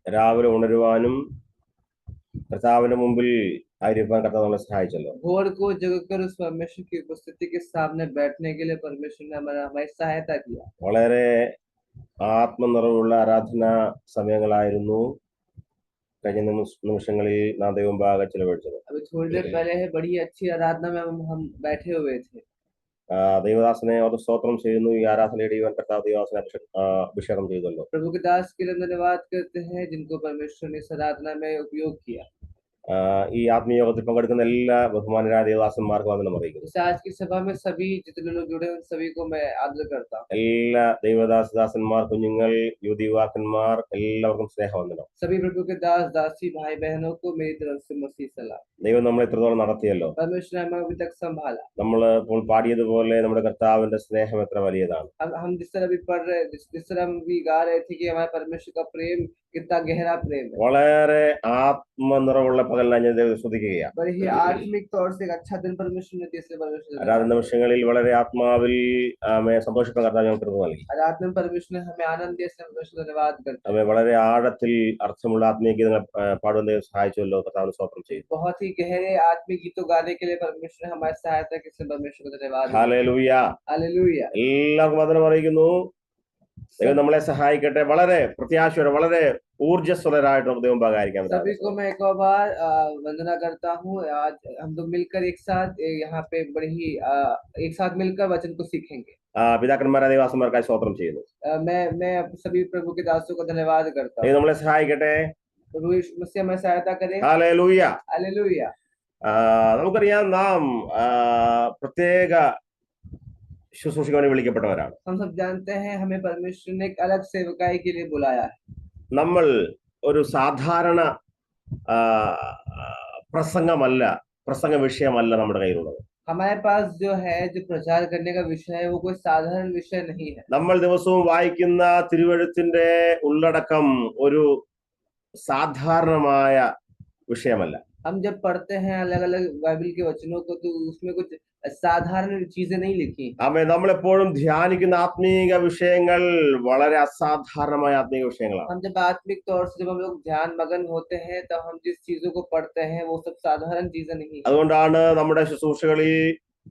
രാവിലെ ഉണരുവാനും കർത്താവിന്റെ മുമ്പിൽ ആയിരിക്കാൻ കർത്താവ് നമ്മളെ സഹായിച്ചല്ലോ. भोर को जगकर उस परमेश्वर की उपस्थिति के सामने बैठने के लिए परमेश्वर ने हमारी सहायता किया। വളരെ ആത്മനിറവുള്ള ആരാധനാ സമയങ്ങളായിരുന്നു കഴിഞ്ഞ നിമിഷങ്ങളിൽ നാം ദൈവമുമ്പാകെ ചെലവഴിച്ചത്. अभी थोड़ी देर पहले है बड़ी अच्छी आराधना में हम बैठे हुए थे। ദൈവദാസനെ അവർ സ്തോത്രം ചെയ്യുന്നു. ഈ ആരാധനയുടെ ഈവൻ കർത്താവ് ദൈവദാസനെ അഭിഷേകം ചെയ്തല്ലോ. प्रभु के दास के लिए धन्यवाद करते हैं जिनको परमेश्वर ने इस आराधना में उपयोग किया। ഈ ആത്മീയ യോഗത്തിൽ പങ്കെടുക്കുന്ന എല്ലാ ബഹുമാനരായ ദേവദാസന്മാർക്കും വന്ദനം അറിയിക്കുന്നു. आज की सभा में सभी जितने लोग जुड़े हैं सभी को मैं आदर करता हूँ। എല്ലാ ദൈവദാസന്മാർ, കുഞ്ഞുങ്ങൾ, യുവതിയുവാക്കന്മാർ എല്ലാവർക്കും സ്നേഹവന്ദനം. सभी प्रभु के दास दासी भाई बहनों को मेरी तरफ से मसीह सलाम। ദൈവം നമ്മളെ ഇത്രത്തോളം നടത്തിയല്ലോ. परमेश्वर ने हमें अभी तक संभाला। നമ്മൾ ഇപ്പോൾ പാടിയതുപോലെ നമ്മുടെ കർത്താവിന്റെ സ്നേഹം എത്ര വലിയതാണ്. हम जिस तरह भी पढ़ रहे, जिस तरह हम भी गा रहे थे कि हमारे परमेश्वर का प्रेम कितना गहरा प्रेम है। വളരെ ആത്മനിറവുള്ള പകലിനെ ഞാൻ സ്തുതിക്കുകയാണ്. बड़ी ही आत्मिक तौर से एक अच्छा दिन परमेश्वर ने दिया। ആരാധന നിമിഷങ്ങളിൽ വളരെ ആത്മാവിൽ സന്തോഷിപ്പാൻ കർത്താവ് ഞങ്ങൾക്ക് കൃപ നൽകി. आराधना में परमेश्वर ने हमें आनंद दिया, परमेश्वर धन्यवाद करते हैं। വളരെ ആഴത്തിൽ അർത്ഥമുള്ള ആത്മീയ ഗീതങ്ങൾ പാടുവാൻ ദൈവം സഹായിച്ചല്ലോ. കർത്താവിന് സ്തോത്രം ചെയ്തു. बहुत ही गहरे आत्मिक गीतों गाने के लिए परमेश्वर ने हमारी सहायता की, परमेश्वर को धन्यवाद। Hallelujah, hallelujah. എല്ലാവർക്കും വന്ദനം അറിയിക്കുന്നു. ദൈവം നമ്മളെ സഹായിക്കട്ടെ. വളരെ പ്രത്യാശയോടെ വളരെ ഊർജ്ജസ്വലരായിട്ട് നമുക്ക് ദൈവം ഭാഗമായിരിക്കാം. सभी को मैं एक और बार वंदना करता हूँ। आज हम लोग मिलकर एक साथ यहाँ पे बड़े ही एक साथ मिलकर वचन को सीखेंगे। പിതാക്കന്മാരെ ദൈവദാസന്മാർക്കായി സ്തോത്രം ചെയ്യുന്നു. मैं सभी प्रभु के दासों को धन्यवाद करता हूँ। ദൈവം നമ്മളെ സഹായിക്കട്ടെ. प्रभु यीशु मसीह हमें सहायता करे। ഹല്ലേലൂയ. हालेलुया। നമുക്കറിയാം നാം പ്രത്യേക ശുശ്രൂഷകനെ വിളിക്കപ്പെട്ടവരാണ്. हम सब जानते हैं हमें परमेश्वर ने एक अलग सेवकाई के लिए बुलाया है। നമ്മൾ ഒരു സാധാരണ പ്രസംഗ വിഷയമല്ല നമ്മുടെ കയ്യിലുള്ളത്. हमारे पास जो है जो प्रचार करने का विषय है वो कोई साधारण विषय नहीं है। നമ്മൾ ദിവസവും വായിക്കുന്ന തിരുവെഴുത്തിന്റെ ഉള്ളടക്കം ഒരു സാധാരണമായ വിഷയമല്ല. हम जब पढ़ते हैं अलग अलग बाइबल के वचनों को तो उसमें कुछ साधारण चीजें नहीं लिखी। നമ്മൾ എപ്പോഴും ധ്യാനിക്കുന്ന ആത്മീയ വിഷയങ്ങൾ വളരെ അസാധാരണമായ ആത്മീയ വിഷയങ്ങളാണ്. हम जब आत्मिक तौर से जब हम लोग ध्यान मगन होते हैं तब हम जिस चीजों को पढ़ते हैं वो सब साधारण चीजें नहीं। അതുകൊണ്ടാണ് നമ്മുടെ ശുശ്രൂഷകളിൽ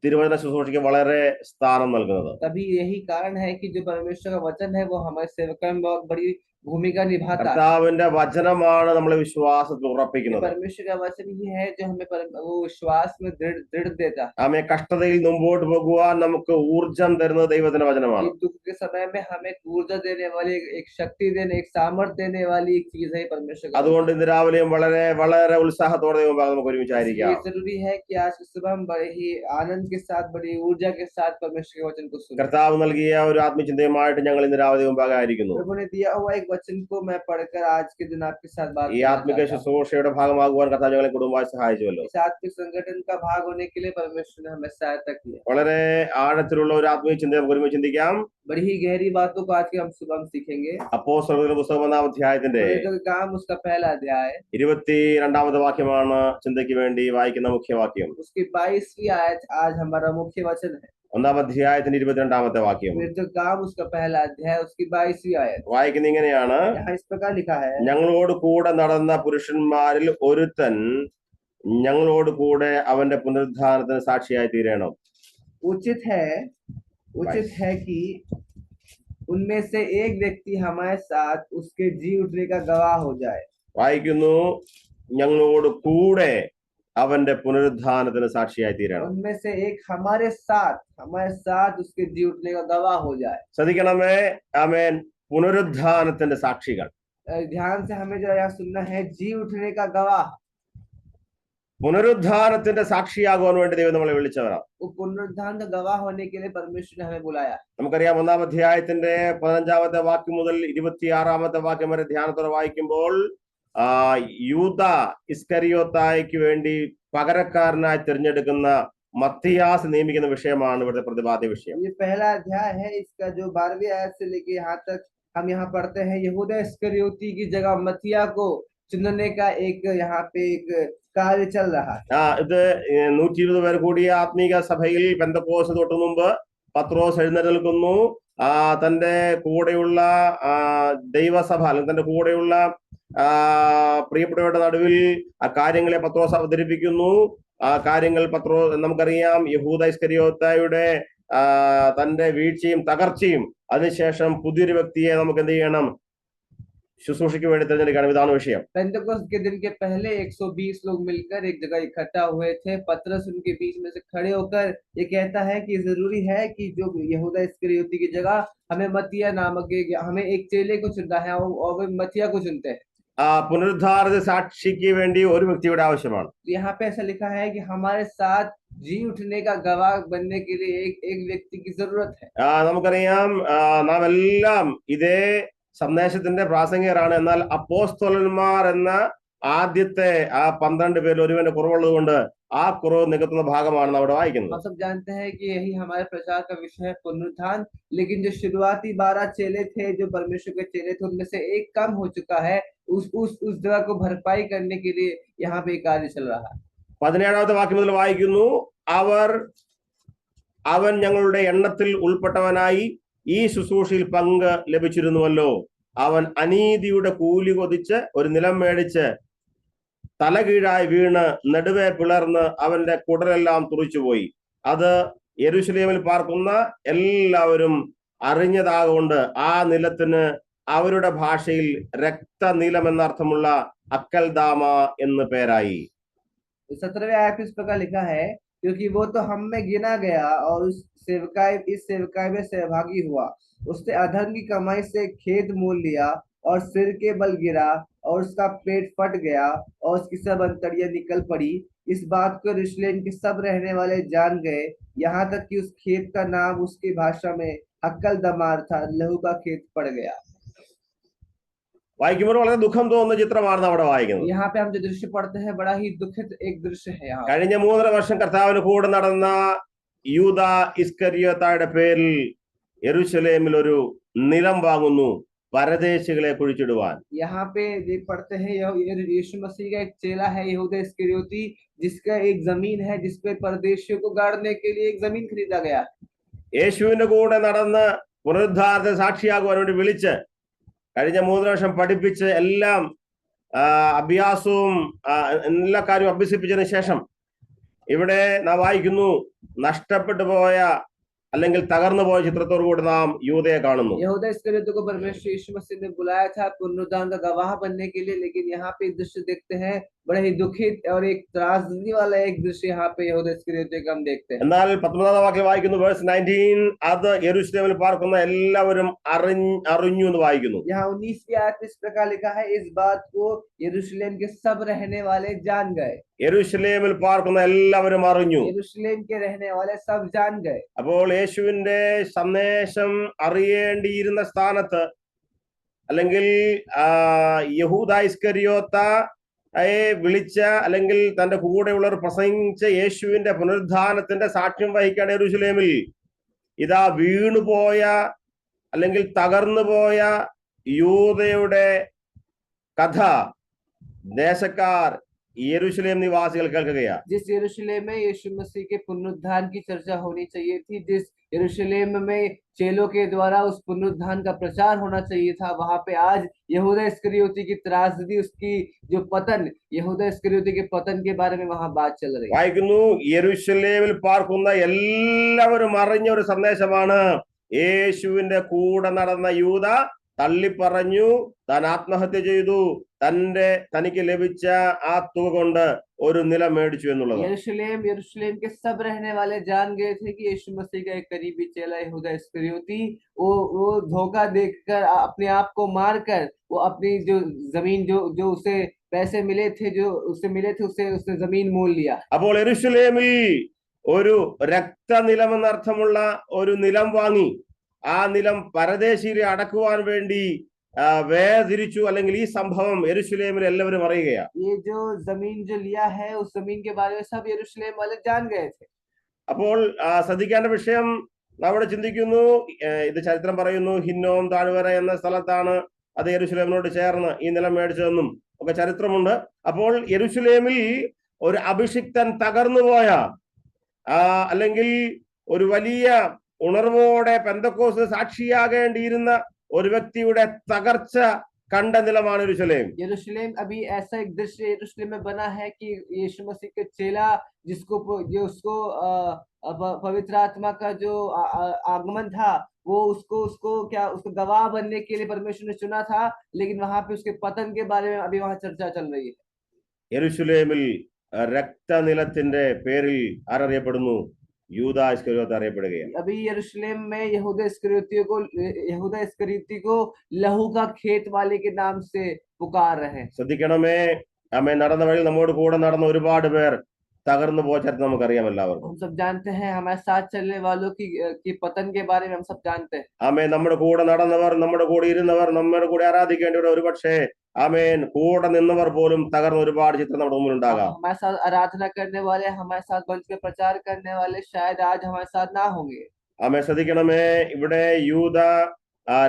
തിരുവചന ശുശ്രൂഷയ്ക്ക് വളരെ സ്ഥാനം നൽകുന്നത്. तभी यही कारण है कि जो परमेश्वर का वचन है वो हमारे सेवक में बहुत बड़ी भूमिका निभाता है। കർത്താവിന്റെ വചനമാണ് നമ്മളെ വിശ്വാസത്തിൽ ഉറപ്പിക്കുന്നത്. परमेश्वर का वचन ही है जो हमें वो विश्वास में दृढ़ देता है। हमें കഷ്ടതയിൽ മുമ്പോട്ട് പോകുവാൻ നമുക്ക് ഊർജം തരുന്നത് ദൈവത്തിന്റെ വചനമാണ്. दुख के समय में हमें ऊर्जा देने वाली, एक शक्ति देने, एक सामर्थ्य देने वाली एक चीज है परमेश्वर। അതുകൊണ്ട് ഇന്ന് രാവിലെയും വളരെ വളരെ ഉത്സാഹത്തോടെ നമുക്ക് ഒരുമിച്ചായിരിക്കാം. ये जरूरी है कि आज की सुबह हम बड़े ही आनंद के साथ, बड़ी ऊर्जा के साथ परमेश्वर के वचन को सुनें। കർത്താവ് നൽകിയ ഒരു ആത്മചിന്തയുമായിട്ട് ഞങ്ങൾ ഇന്ന് രാവിലെ മുമ്പാകായിരിക്കുന്നു. प्रभु ने दिया हुआ एक वचन को मैं पढ़कर आज के दिन आपके साथ बात ഈ ആത്മിക ശുശ്രൂഷയുടെ ഭാഗമാകുവാൻ കർത്താവ് ഞങ്ങളെ കുടുംബമായി സഹായിച്ചുവല്ലോ. इस आत्मिक संगठन का भाग होने के लिए परमेश्वर ने हमें सहायता की। വളരെ ആഴത്തിലുള്ള ഒരു ആത്മീയ ചിന്ത നമുക്ക് ഒരുമിച്ച് ചിന്തിക്കാം. बड़ी ही गहरी बातों को आज के हम सुबह सीखेंगे। അപ്പോസ്തലരുടെ പുസ്തകം 1-ാം അധ്യായത്തിന്റെ काम उसका पहला अध्याय 22-ാമത്തെ വാക്യമാണ് ചിന്തയ്ക്ക് വേണ്ടി വായിക്കുന്ന മുഖ്യവാക്യം. उसकी 22वीं आयत आज हमारा मुख्य वचन है। 1-ാം അധ്യായത്തിന്റെ 22-ാമത്തെ വാക്യം काम उसका पहला अध्याय उसकी 22वीं आयत വായിക്കുന്ന ഇങ്ങനെയാണ്. इस प्रकार लिखा है, ഞങ്ങളോട് കൂടെ നടന്ന പുരുഷന്മാരിൽ ഒരുത്തൻ ഞങ്ങളോട് കൂടെ അവന്റെ പുനരുദ്ധാനത്തിന് സാക്ഷിയായി തീരണം. उचित है कि उनमें से एक व्यक्ति हमारे साथ उसके जी उठने का गवाह हो जाए। വായിക്കുന്നു, ഞങ്ങളോട് കൂടെ അവന്റെ പുനരുദ്ധാനത്തിന് സാക്ഷിയായി തീരണം. उनमें से एक हमारे साथ उसके जी उठने का गवाह हो जाए। ശ്രദ്ധിക്കണമേ, ആമേൻ. പുനരുദ്ധാനത്തിന്റെ സാക്ഷികൾ. ध्यान से हमें जो यहाँ सुनना है, जी उठने का गवाह। പുനരുദ്ധാനത്തിന്റെ സാക്ഷിയാകുവാൻ വേണ്ടി ദൈവം നമ്മളെ വിളിച്ചവരാണ്. पुनरुत्थान का गवाह होने के लिए परमेश्वर ने हमें बुलाया। നമുക്കറിയാം 1-ാം അധ്യായത്തിന്റെ 15-ാമത്തെ വാക്യം മുതൽ 26-ാമത്തെ വാക്യം വരെ ധ്യാനത്തോടെ വായിക്കുമ്പോൾ യൂദ ഇസ്കരിയോത്തായ്ക്ക് വേണ്ടി പകരക്കാരനായി തിരഞ്ഞെടുക്കുന്ന മത്തിയാസ് നിയമിക്കുന്ന വിഷയമാണ് ഇവിടുത്തെ പ്രതിപാദ്യ വിഷയം. ये पहला अध्याय है, इसका जो 12वीं आयत से लेके यहाँ तक हम यहाँ पढ़ते हैं यहूदा इस्करियोती की जगह मत्तिया को चुनने का एक यहाँ पे एक कार्य चल रहा है. ഇത് 120 പേർ കൂടിയ ആത്മീക സഭയിൽ പെന്തക്കോസ്ത് തൊട്ടു മുമ്പ് പത്രോസ് എഴുന്നേൽക്കുന്നു. തന്റെ കൂടെയുള്ള ദൈവസഭ അല്ലെങ്കിൽ തന്റെ കൂടെയുള്ള പ്രിയപ്പെട്ടവരുടെ നടുവിൽ ആ കാര്യങ്ങളെ പത്രോസ് അവതരിപ്പിക്കുന്നു. ആ കാര്യങ്ങൾ നമുക്കറിയാം, യഹൂദ ഇസ്കരിയോത്തായുടെ തന്റെ വീഴ്ചയും തകർച്ചയും അതിനുശേഷം പുതിയൊരു വ്യക്തിയെ നമുക്ക് എന്ത് ചെയ്യണം, ശുശ്രൂഷയ്ക്ക് വേണ്ടി തിരഞ്ഞെടുക്കണം. ഇതാണ് വിഷയം. पेंटेकोस्त के दिन के पहले 120 लोग मिलकर एक जगह इकट्ठा हुए थे। पतरस उनके बीच में से खड़े होकर ये कहता है कि जरूरी है कि जो यहूदा इस्करियोती की जगह हमें मत्तिया नामक हमें एक चेले को चुनना है और वे मत्तिया को चुनते हैं। പുനരുദ്ധാരണ സാക്ഷിക്ക് വേണ്ടി ഒരു വ്യക്തിയുടെ ആവശ്യമാണ്. यहाँ पे ऐसा लिखा है कि हमारे साथ जी उठने का गवाह बनने के लिए एक व्यक्ति की जरूरत है। നമുക്കറിയാം, നാം എല്ലാം ഇതേ സന്ദേശത്തിന്റെ പ്രാസംഗികരാണ്. എന്നാൽ അപ്പോസ്തലന്മാർ എന്ന ആദ്യത്തെ 12 പേരിൽ ഒരുവന്റെ കുറവുള്ളത് കൊണ്ട് ആ കുറവ് നികത്തുന്ന ഭാഗമാണ് അവിടെ വായിക്കുന്നത്. हम सब जानते हैं कि यही हमारे प्रचार का विषय है, पुनरुत्थान। लेकिन जो शुरुआती 12 चेले थे, जो परमेश्वर के चेले थे, उनमें से एक कम हो चुका है। उस जगह को भरपाई करने के लिए यहाँ पे कार्य चल रहा है। 17ാമത്തെ വാക്യം മുതൽ വായിക്കുന്നു, അവൻ ഞങ്ങളുടെ എണ്ണത്തിൽ ഉൾപ്പെട്ടവനായി ഈ ശുശ്രൂഷയിൽ പങ്ക് ലഭിച്ചിരുന്നുവല്ലോ. അവൻ അനീതിയുടെ കൂലി കൊതിച്ച് ഒരു നിലം മേടിച്ച് തലകീഴായി വീണ് നെടുവെ പിളർന്ന് അവന്റെ കുടലെല്ലാം തുറിച്ചുപോയി. അത് യെരൂശലേമിൽ പാർക്കുന്ന എല്ലാവരും അറിഞ്ഞതാകൊണ്ട് ആ നിലത്തിന് അവരുടെ ഭാഷയിൽ രക്തനീലം എന്നർത്ഥമുള്ള അക്കൽദാമ എന്ന് പേരായി. 17वें आयत इस प्रकार लिखा है, क्योंकि वो तो हम में गिना गया और इस सेवकाई में सहभागी हुआ। उसने अधर्म की कमाई से खेद मोल लिया और सिर के बल गिरा और उसका पेट फट गया और उसकी सब अंतड़ियां निकल पड़ी। इस बात को यरूशलेम के सब रहने वाले जान गए, यहाँ तक कि उस खेत का नाम उसकी भाषा में हक्कलदमार था, लहू का खेत पड़ गया। വായിക്കുമ്പോൾ വളരെ ദുഃഖം തോന്നുന്ന ചിത്രമാണ് അവിടെ വായിക്കുന്നത്. यहाँ पे हम जो दृश्य पढ़ते हैं, बड़ा ही दुखित एक दृश्य है। यहाँ കഴിഞ്ഞ 3.5 വർഷം കർത്താവിന് കൂടെ നടന്ന യൂദ ഇസ്കരിയോത്തായുടെ പേരിൽ യെരൂശലേമിൽ ഒരു നിലം വാങ്ങുന്നു, പരദേശികളെ കുഴിച്ചിടുവാൻ. यहाँ पे ये पढ़ते हैं, यीशु मसीह का एक चेला है यहूदा इस्करियोती, जिसका एक जमीन है जिसपे परदेशियों को गाड़ने के लिए एक जमीन खरीदा गया। യേശുവിന്റെ കൂടെ നടന്ന് പുനരുദ്ധാരണ സാക്ഷിയാകുവാൻ വേണ്ടി വിളിച്ച് കഴിഞ്ഞ 3 വർഷം പഠിപ്പിച്ച് എല്ലാം അഭ്യാസവും എല്ലാ കാര്യവും അഭ്യസിപ്പിച്ചതിന് ശേഷം ഇവിടെ നാം വായിക്കുന്നു, നഷ്ടപ്പെട്ടു പോയ അല്ലെങ്കിൽ തകർന്നു പോയ ചിത്രത്തോടു കൂടി നാം യൂദയെ കാണുന്നു. यहूदा इस्करियोती को परमेश्वर यीशु मसीह ने बुलाया था पुनरुत्थान का गवाह बनने के लिए, लेकिन यहाँ पे दृश्य देखते हैं, बड़ा ही दुखित और एक त्रासदी वाला एक दृश्य यहाँ पे यहूदा इस्करियोती का हम देखते हैं। എന്നാൽ 19ാം വാക്യം വായിക്കുന്നു, വേഴ്സ് 19, അത് യെരൂശലേമിൽ പാർക്കുന്ന എല്ലാവരും അറിഞ്ഞു എന്ന് വായിക്കുന്നു. यहाँ 19वीं आयत इस प्रकार लिखा है, इस बात को यरूशलेम के सब रहने वाले जान गए। യെരൂശലേമിൽ പാർക്കുന്ന എല്ലാവരും അറിഞ്ഞു. यरूशलेम के रहने वाले सब जान गए। അപ്പോൾ യേശുവിന്റെ സന്ദേശം അറിയേണ്ടിയിരുന്ന സ്ഥാനത്ത് അല്ലെങ്കിൽ യഹൂദ ഇസ്കരിയോത്തയെ വിളിച്ച അല്ലെങ്കിൽ തന്റെ കൂടെയുള്ളവർ പ്രസംഗിച്ച യേശുവിന്റെ പുനരുദ്ധാനത്തിന്റെ സാക്ഷ്യം വഹിക്കാൻ യെരൂശലേമിൽ ഇതാ വീണുപോയ അല്ലെങ്കിൽ തകർന്നുപോയ യൂദയുടെ കഥ ദേശക്കാർ यरूशलेम निवासिകൾ കേൾക്കുകയാ. जिस यरूशलेम में यीशु मसीह के पुनरुत्थान की चर्चा होनी चाहिए थी, जिस यरूशलेम में चेलों के द्वारा उस पुनरुत्थान का प्रचार होना चाहिए था, वहां पे आज यहूदा इस्करियोती की त्रासदी, उसकी जो पतन, यहूदा इस्करियोती के पतन के बारे में वहां बात चल रही है। വായിക്കുന്നു, യെരൂശലേമിൽ പാർക്കുന്ന എല്ലാവരും അറിഞ്ഞ ഒരു സന്ദേശമാണ്, യേശുവിന്റെ കൂടെ നടന്ന യൂദ തള്ളിപ്പറഞ്ഞു, താൻ ആത്മഹത്യ ചെയ്തു, തനിക്ക് ലഭിച്ച ആ തുക കൊണ്ട് ഒരു നിലം മേടിച്ചു എന്നുള്ളത്. यरूशलेम के सब रहने वाले जान गए थे कि यीशु मसीह का एक करीबी चेला यहूदा इस्करियोती वो धोखा देकर अपने आप को मारकर वो अपनी जो जमीन जो उसे पैसे मिले थे, उसने जमीन मोल लिया। അപ്പോൾ യെരൂശലേമിൽ ഒരു രക്തനിലം എന്നർത്ഥമുള്ള ഒരു നിലം വാങ്ങി ആ നിലം പരദേശിയെ അടക്കുവാൻ വേണ്ടി വേർതിരിച്ചു. അല്ലെങ്കിൽ ഈ സംഭവം യെരൂശലേമിൽ എല്ലാവരും അറിയുകയാണ്. ये जो जमीन जो लिया है, उस जमीन के बारे में सब यरूशलेम वाले जान गए थे। അപ്പോൾ ശ്രദ്ധിക്കേണ്ട വിഷയം അവിടെ ചിന്തിക്കുന്നു, ഇത് ചരിത്രം പറയുന്നു, ഹിന്നോം താഴ്വര എന്ന സ്ഥലത്താണ് അത് യെരൂശലേമിനോട് ചേർന്ന് ഈ നിലം മേടിച്ചതെന്നും ഒക്കെ ചരിത്രമുണ്ട്. അപ്പോൾ യെരൂശലേമിൽ ഒരു അഭിഷിക്തൻ തകർന്നുപോയ അല്ലെങ്കിൽ ഒരു വലിയ ഉണർവോടെ പെന്തക്കോസ് സാക്ഷിയാകേണ്ടിയിരുന്ന ഒരു വ്യക്തിയുടെ തകർച്ച കണ്ട നിലമാണ് യെരൂശലേം. यरूशलेम अभी ऐसा एक दृश्य यरूशलेम में बना है कि यीशु मसीह के चेला जो उसको पवित्र आत्मा का जो आगमन था, वो उसको उसको क्या उसको गवाह बनने के लिए परमेश्वर ने चुना था, लेकिन वहां पे उसके पतन के बारे में अभी वहां चर्चा चल रही है। യെരൂശലേമിൽ രക്തനിലത്തിന്റെ പേരിൽ ആരറിയപ്പെടുന്നു? യൂദാ ഇസ്കറിയോത്ത് അറിയപ്പെടുകയാണ്. अभी यरूशलेम में यहूदा इस्करियोती को लहू का खेत वाले के नाम से पुकार रहे हैं। ശ്രദ്ധിക്കണമേ, ആമേൻ. നടന്ന വഴിയിൽ നമ്മോട് കൂടെ നടന്ന ഒരുപാട് പേർ തകർന്നു പോയ ചരിത്രം നമുക്കറിയാം എല്ലാവർക്കും. हम सब जानते हैं, हमारे साथ चलने वालों की पतन के बारे में हम सब जानते हैं। ആമേൻ. നമ്മുടെ കൂടെ നടന്നവർ, നമ്മുടെ കൂടെ ഇരുന്നവർ, നമ്മുടെ കൂടെ ആരാധിക്കേണ്ടവർ, ഒരുപക്ഷെ ആമേൻ കൂടെ നിന്നവർ പോലും തകർന്ന ഒരുപാട് ചിത്രം നമ്മുടെ മുമ്പിൽ ഉണ്ടാകാം. हमारे साथ आराधना करने वाले, हमारे साथ मंच पे प्रचार करने वाले शायद आज हमारे साथ ना होंगे। ആമേൻ. ശ്രദ്ധിക്കണമേ, ഇവിടെ യൂദ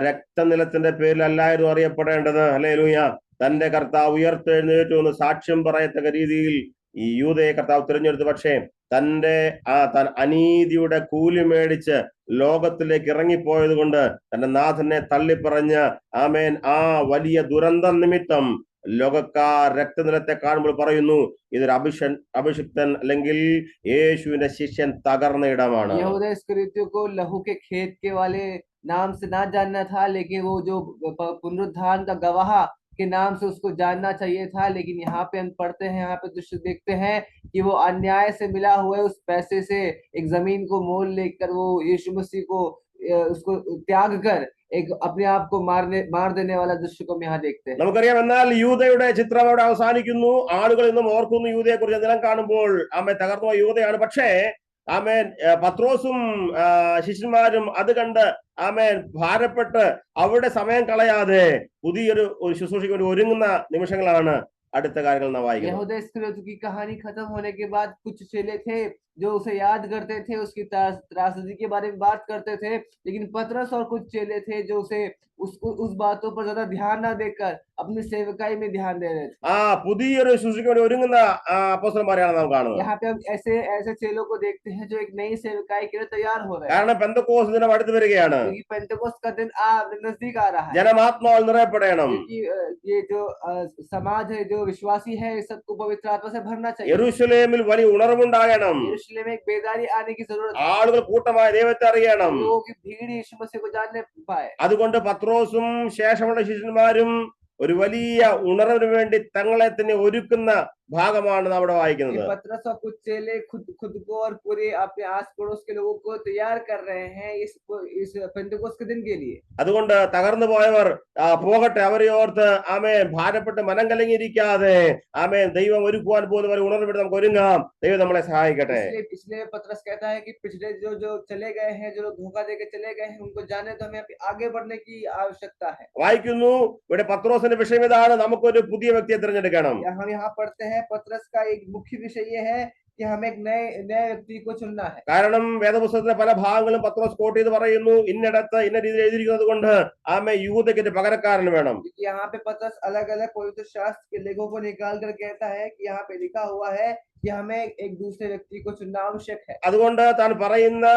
രക്തനിലത്തിന്റെ പേരിലല്ലായിരുന്നു അറിയപ്പെടേണ്ടത്. ഹല്ലേലൂയ. തന്റെ കർത്താവ് ഉയർത്തെഴുന്നേറ്റു എന്ന് സാക്ഷ്യം പറയത്തക്ക രീതിയിൽ ഈ യൂദയെ കർത്താവ് തിരഞ്ഞെടുത്തു. പക്ഷേ തന്റെ അനീതിയുടെ കൂലി മേടിച്ച് ലോകത്തിലേക്ക് ഇറങ്ങിപ്പോയത് കൊണ്ട് തന്റെ നാഥനെ തള്ളിപ്പറഞ്ഞ് ആമേൻ ആ വലിയ ദുരന്ത നിമിത്തം ലോകക്കാർ രക്തനിലത്തെ കാണുമ്പോൾ പറയുന്നു, ഇതൊരു അഭിഷിക്തൻ അല്ലെങ്കിൽ യേശുവിന്റെ ശിഷ്യൻ തകർന്ന ഇടമാണ്. यहूदा इस्करियोती को लहू के खेत के वाले नाम से ना जानना था, लेकिन वो जो पुनरुत्थान का गवाह के नाम से उसको जानना चाहिए था। लेकिन यहाँ पे हम पढ़ते हैं, यहाँ पे दृश्य देखते हैं कि वो अन्याय से मिला हुआ है, उस पैसे से एक जमीन को मोल लेकर वो यीशु मसीह को उसको त्याग कर एक अपने आप को मार देने वाला दृश्य को हम यहाँ देखते हैं। നമുക്കറിയാം. എന്നാൽ യൂദയുടെ ചിത്രം അവിടെ അവസാനിക്കുന്നു. ആളുകൾ ഇന്നും ഓർക്കുന്നു യൂദയെ കുറിച്ച്. എന്തെല്ലാം കാണുമ്പോൾ ആമേൻ തകർന്നു യൂദയാണ്. പക്ഷേ ആമേൻ പത്രോസും ശിഷ്യന്മാരും അത് കണ്ട് ആമേൻ ഭാരപ്പെട്ട് അവിടെ സമയം കളയാതെ പുതിയൊരു ശുശ്രൂഷയ്ക്ക് വേണ്ടി ഒരുങ്ങുന്ന നിമിഷങ്ങളാണ് അടുത്ത കാര്യങ്ങൾ നാം വായിക്കുന്നത്. यहूदा इस्करियोती की कहानी खत्म होने के बाद कुछ चेले थे जो उसे याद करते थे, उसकी त्रासदी के बारे में बात करते थे, लेकिन पतरस और कुछ चेले थे जो उस बातों पर ज्यादा ध्यान ना देकर अपनी सेवकाई में ध्यान दे रहे थे। പുതിയൊരു ശുശ്രൂഷയ്ക്ക് വേണ്ടി ഒരുങ്ങുന്ന അപ്പോസ്തലന്മാരെയാണ് നാം കാണുന്നത്. यहाँ पे हम ऐसे चेलों को देखते हैं जो एक नई सेवकाई के लिए तैयार हो रहे हैं, കാരണം പെന്തക്കോസ്ത് ദിനം അടുത്ത് വരികയാണ്. क्योंकि पेंटेकोस्त का दिन नजदीक आ रहा है। ജനമാത്മാവിൽ നിറയപ്പെടണം. क्योंकि ये जो समाज है, जो विश्वासी है, इस सबको पवित्र आत्मा से भरना चाहिए। യെരൂശലേമിൽ വലിയ ഉണർവുണ്ടാകണം. यरूशलेम में एक बेदारी आने की जरूरत है। ആളുകൾ കൂട്ടമായി ദൈവത്തെ അറിയണം. लोगों की भीड़ यीशु मसीह को जानने पाए। അതുകൊണ്ട് പത്രോസും ശേഷമുള്ള ശിഷ്യന്മാരും ഒരു വലിയ ഉണർവിന് വേണ്ടി തങ്ങളെ തന്നെ ഒരുക്കുന്ന ഭാഗമാണ് നാം ഇവിടെ വായിക്കുന്നത്. पतरस और कुछ चेले खुद को और पूरे अपने आस पड़ोस के लोगों को तैयार कर रहे हैं इस पेंटेकोस्त के दिन के लिए। അതുകൊണ്ട് തകർന്നു പോയവർ പോകട്ടെ, അവരെ ഓർത്ത് ആമേൻ ഭാരപ്പെട്ട് മനം കലങ്ങിയിരിക്കാതെ ആമേൻ ദൈവം ഒരുക്കുവാൻ പോകുന്നവരെ ഉണർവിട്ട് നമുക്ക് ഒരുങ്ങാം. ദൈവം നമ്മളെ സഹായിക്കട്ടെ. इसलिए पतरस कहता है कि पिछले जो चले गए हैं, जो लोग धोखा देकर चले गए हैं, उनको जाने तो हमें आगे बढ़ने की आवश्यकता है। വായിക്കുന്നു. ഇവിടെ പത്രോസിന്റെ വിഷയം ഇതാണ്, നമുക്കൊരു പുതിയ വ്യക്തിയെ തിരഞ്ഞെടുക്കണം. हम यहाँ पढ़ते हैं पतरस का एक मुख्य विषय ये है कि हमें एक नए व्यक्ति को चुनना है। കാരണം വേദപുസ്തകത്തിലെ പല ഭാഗങ്ങളും പത്രോസ് കോട്ട് ചെയ്ത് പറയുന്നു, ഇന്നിടത്ത് ഇന്ന രീതിയിൽ എഴുതിയിരിക്കുന്നത് കൊണ്ട് ആമേൻ യൂദയ്ക്ക് പകരക്കാരൻ വേണം. यहाँ पे पतरस अलग अलग पवित्र शास्त्र के लेखों को निकाल कर कहता है कि यहाँ पे लिखा हुआ है कि हमें एक दूसरे व्यक्ति को चुनना आवश्यक है। അതുകൊണ്ട് താൻ പറയുന്ന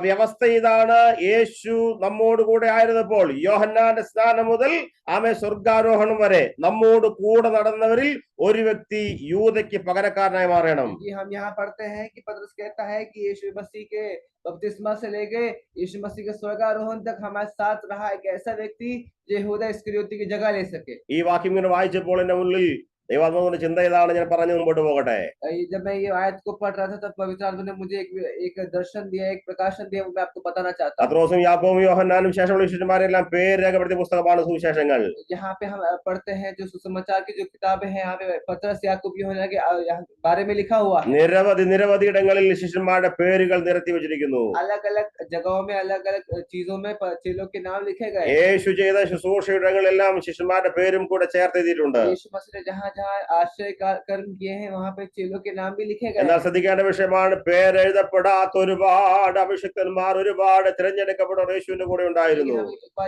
വ്യവസ്ഥ ഇതാണ്, യേശു നമ്മോട് കൂടെ ആയിരുന്നപ്പോൾ യോഹന്നാന്റെ സ്നാനം മുതൽ ആമേൻ സ്വർഗാരോഹണം വരെ നമ്മോട് കൂടെ നടന്നവരിൽ ഒരു വ്യക്തി യൂദയ്ക്ക് പകരക്കാരനായി മാറണം. हम यहाँ पढ़ते हैं कि पतरस कहता है कि यीशु मसीह के बपतिस्मा से लेके यीशु मसीह के स्वर्गारोहण तक हमारे साथ रहा एक ऐसा व्यक्ति जो यहूदा इस्करियोती की जगह ले सके। ഈ വാക്യം ഇങ്ങനെ വായിച്ചപ്പോൾ എന്റെ ഉള്ളിൽ ദൈവാത്മാവിന്റെ ചിന്ത ഇതാണ്, ഞാൻ പറഞ്ഞു മുമ്പോട്ട് പോകട്ടെ. जब मैं ये आयत को पढ़ रहा था तब पवित्र आत्मा ने मुझे एक दर्शन दिया, एक प्रकाशन दिया, वो मैं आपको बताना चाहता हूँ। പത്രോസും യാക്കോബും യോഹന്നാനും ശേഷമുള്ള ശിഷ്യന്മാരെല്ലാം പേര് രേഖപ്പെടുത്തിയ പുസ്തകമാണ് സുവിശേഷങ്ങൾ. यहाँ पे हम पढ़ते हैं जो सुसमाचार की जो किताबें हैं, यहाँ पे पतरस याकूब यूहन्ना के बारे में लिखा हुआ है। നിരവധി ഇടങ്ങളിൽ ശിഷ്യന്മാരുടെ പേരുകൾ നിരത്തി വെച്ചിരിക്കുന്നു. अलग अलग जगहों में अलग अलग चीजों में चेलों के नाम लिखे गए। യേശു ചെയ്ത ശുശ്രൂഷയിടങ്ങളിലെല്ലാം ശിഷ്യന്മാരുടെ പേരും കൂടെ ചേർത്ത് എഴുതിയിട്ടുണ്ട്. यीशु मसीह ने जहाँ जहाँ आश्रय कर्म किए हैं वहाँ पे चेलों के नाम भी लिखे गए। എന്നാൽ ശ്രദ്ധിക്കേണ്ട വിഷയമാണ്, പേരെഴുതപ്പെടാത്ത ഒരുപാട് അഭിഷിക്തന്മാർ, ഒരുപാട് തിരഞ്ഞെടുക്കപ്പെട്ട യേശുവിന്റെ കൂടെ ഉണ്ടായിരുന്നു.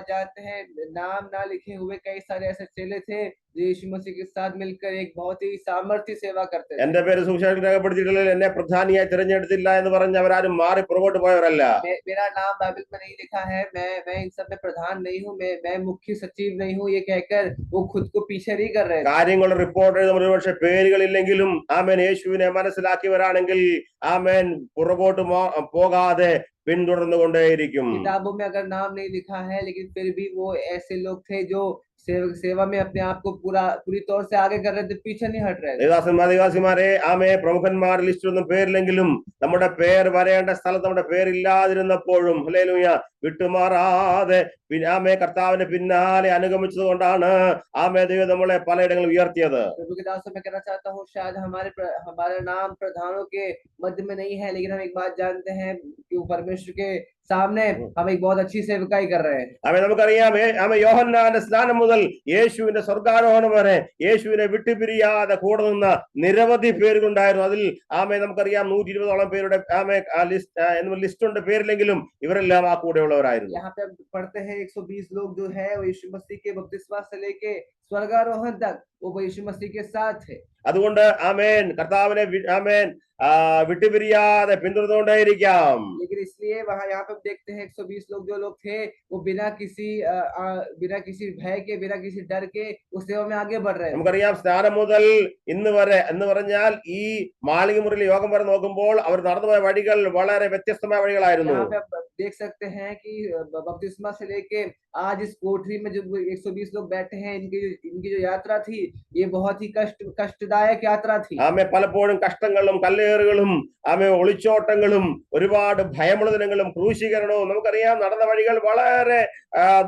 जानते हैं नाम ना लिखे हुए कई सारे ऐसे चेले थे जो यीशु मसीह के साथ मिलकर एक बहुत ही सामर्थ्य सेवा करते थे। എന്റെ പേര് സുവിശേഷം രേഖപ്പെടുത്തിയിട്ടില്ല, എന്നെ പ്രധാനിയായി തിരഞ്ഞെടുത്തില്ല എന്ന് പറഞ്ഞ് അവരാരും മാറി പുറകോട്ട് പോയവരല്ല. मेरा नाम बाइबल में नहीं लिखा है, मैं इन सब में प्रधान नहीं हूँ, मैं मुख्य सचिव नहीं हूँ, ये कहकर वो खुद को पीछे नहीं कर रहे थे। കാര്യങ്ങളുടെ റിപ്പോർട്ട് എഴുതുമ്പോൾ ഒരുപക്ഷെ പേരുകളില്ലെങ്കിലും ആമേൻ യേശുവിനെ മനസ്സിലാക്കിയവരാണെങ്കിൽ ആമേൻ പുറകോട്ട് പോകാതെ പിന്തുടർന്നു കൊണ്ടേയിരിക്കും. किताबों में अगर नाम नहीं लिखा है, लेकिन फिर भी वो ऐसे लोग थे जो सेवा में अपने आप को पूरी तौर से आगे कर रहे थे, पीछे नहीं हट रहे थे। ദേവദാസന്മാരെ ആമേ പ്രമുഖന്മാർ ലിസ്റ്റിലൊന്നും പേരില്ലെങ്കിലും നമ്മുടെ പേർ വരേണ്ട സ്ഥലത്ത് നമ്മുടെ പേരില്ലാതിരുന്നപ്പോഴും ഹല്ലേലൂയ വിട്ടുമാറാതെ ആമേ കർത്താവിന്റെ പിന്നാലെ അനുഗമിച്ചത് കൊണ്ടാണ് ആമേ ദൈവം നമ്മളെ പലയിടങ്ങളിൽ ഉയർത്തിയത്. प्रभु के दासों में कहना चाहता हूँ, शायद हमारा नाम प्रधानों के मध्य में नहीं है, लेकिन हम एक बात जानते हैं कि वो परमेश्वर के सामने हम एक बहुत अच्छी सेवकाई कर रहे हैं. ആമേ നമുക്കറിയാം ആമേ യോഹന്നാന്റെ സ്നാനം മുതൽ യേശുവിന്റെ സ്വർഗ്ഗാരോഹണം വരെ യേശുവിനെ വിട്ടുപിരിയാതെ കൂടെ നിന്ന നിരവധി പേരുണ്ടായിരുന്നു. അതിൽ ആമേ നമുക്കറിയാം 120ഓളം പേരുടെ ആമേ ലിസ്റ്റ് ഉണ്ട്, പേരില്ലെങ്കിലും ഇവരെല്ലാം ആ കൂടെയുള്ളവരായിരുന്നു. यहाँ पे हम पढ़ते हैं 120 लोग जो है वो यीशु मसीह के बपतिस्मा से लेके स्वर्गारोहण तक वो यीशु मसीह के साथ थे. അതുകൊണ്ട് ആമേൻ കർത്താവിനെ ആമേൻ വിട്ടുപിരിയാതെ പിന്തുടർന്നുകൊണ്ടേയിരിക്കാം. लेकिन इसलिए वहां यहाँ पे हम देखते हैं 120 लोग जो लोग थे वो बिना किसी भय के, बिना किसी डर के उस सेवा में आगे बढ़ रहे हैं. നമുക്കറിയാം സ്നാനം മുതൽ ഇന്ന് വരെ എന്ന് പറഞ്ഞാൽ ഈ മാളിക മുറിയിൽ യോഗം വരെ നോക്കുമ്പോൾ അവർ നടന്നുപോയ വഴികൾ വളരെ വ്യത്യസ്തമായ വഴികളായിരുന്നു. यहाँ पे आप देख सकते हैं कि बपतिस्मा से लेके आज इस कोठरी में जो 120 लोग बैठे हैं, इनकी जो यात्रा थी ये बहुत ही कष्टदायक यात्रा थी. ആമേ പലപ്പോഴും കഷ്ടങ്ങളും കല്ലേറുകളും ആമേ ഒളിച്ചോട്ടങ്ങളും ഒരുപാട് ഭയമുള്ള ദിനങ്ങളും ക്രൂശീകരണവും നമുക്കറിയാം നടന്ന വഴികൾ വളരെ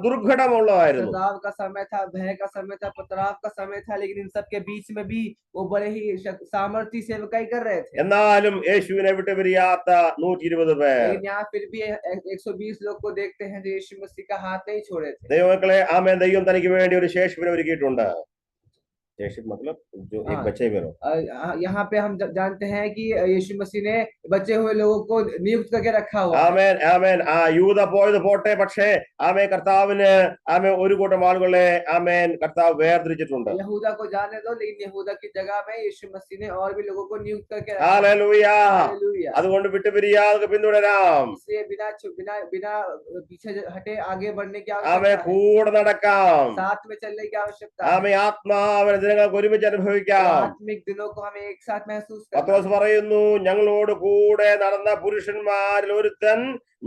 ദുർഘടമുള്ളതായിരുന്നു. सताव का समय था, भय का समय था, पथराव का समय था, लेकिन इन सब के बीच में भी वो बड़े ही सामर्थ्य सेवकाई कर रहे थे. എന്നാലും യേശുവിനെ വിട്ടുപിരിയാത്ത 120 പേർ. लेकिन यहाँ फिर भी 120 लोग को देखते हैं जो यीशु मसीह का हाथ नहीं छोड़े थे. ദൈവമക്കളെ ആമേൻ ദൈവം തനിക്ക് വേണ്ടി ഒരു ശേഷിപ്പിനെ ഒരുക്കിയിട്ടുണ്ട്. मतलब जो एक बचे हुए लोग, यहाँ पे हम जानते हैं कि यीशु मसीह ने बचे हुए लोगों को नियुक्त करके रखा हुआ. ആമേൻ ആമേൻ യൂദ പോയത് പോട്ടെ, പക്ഷേ ആമേ കർത്താവിന് ആമേ ഒരു കൂട്ടം ആളുകളെ ആമേൻ കർത്താവ് വേർതിരിച്ചിട്ടുണ്ട്. यहूदा को जाने दो, लेकिन यहूदा की जगह में यीशु मसीह ने और भी लोगों को नियुक्त करके रखा. हालेलुയ. അതുകൊണ്ട് വിട്ടുപിരിയാതെ പിന്തുടരാം. इसलिए बिना पीछे हटे आगे बढ़ने की ആമേ आवश्यकता है. കൂടെ നടക്കാം. साथ में चलने की आवश्यकता है. ആമേ ആത്മാവിനെ ദിനങ്ങൾക്ക് ഒരുമിച്ച് അനുഭവിക്കാം. आत्मिक दिनों को हमें एक साथ महसूस करना. പത്രോസ് പറയുന്നു, ഞങ്ങളോട് കൂടെ നടന്ന പുരുഷന്മാരിൽ ഒരുത്തൻ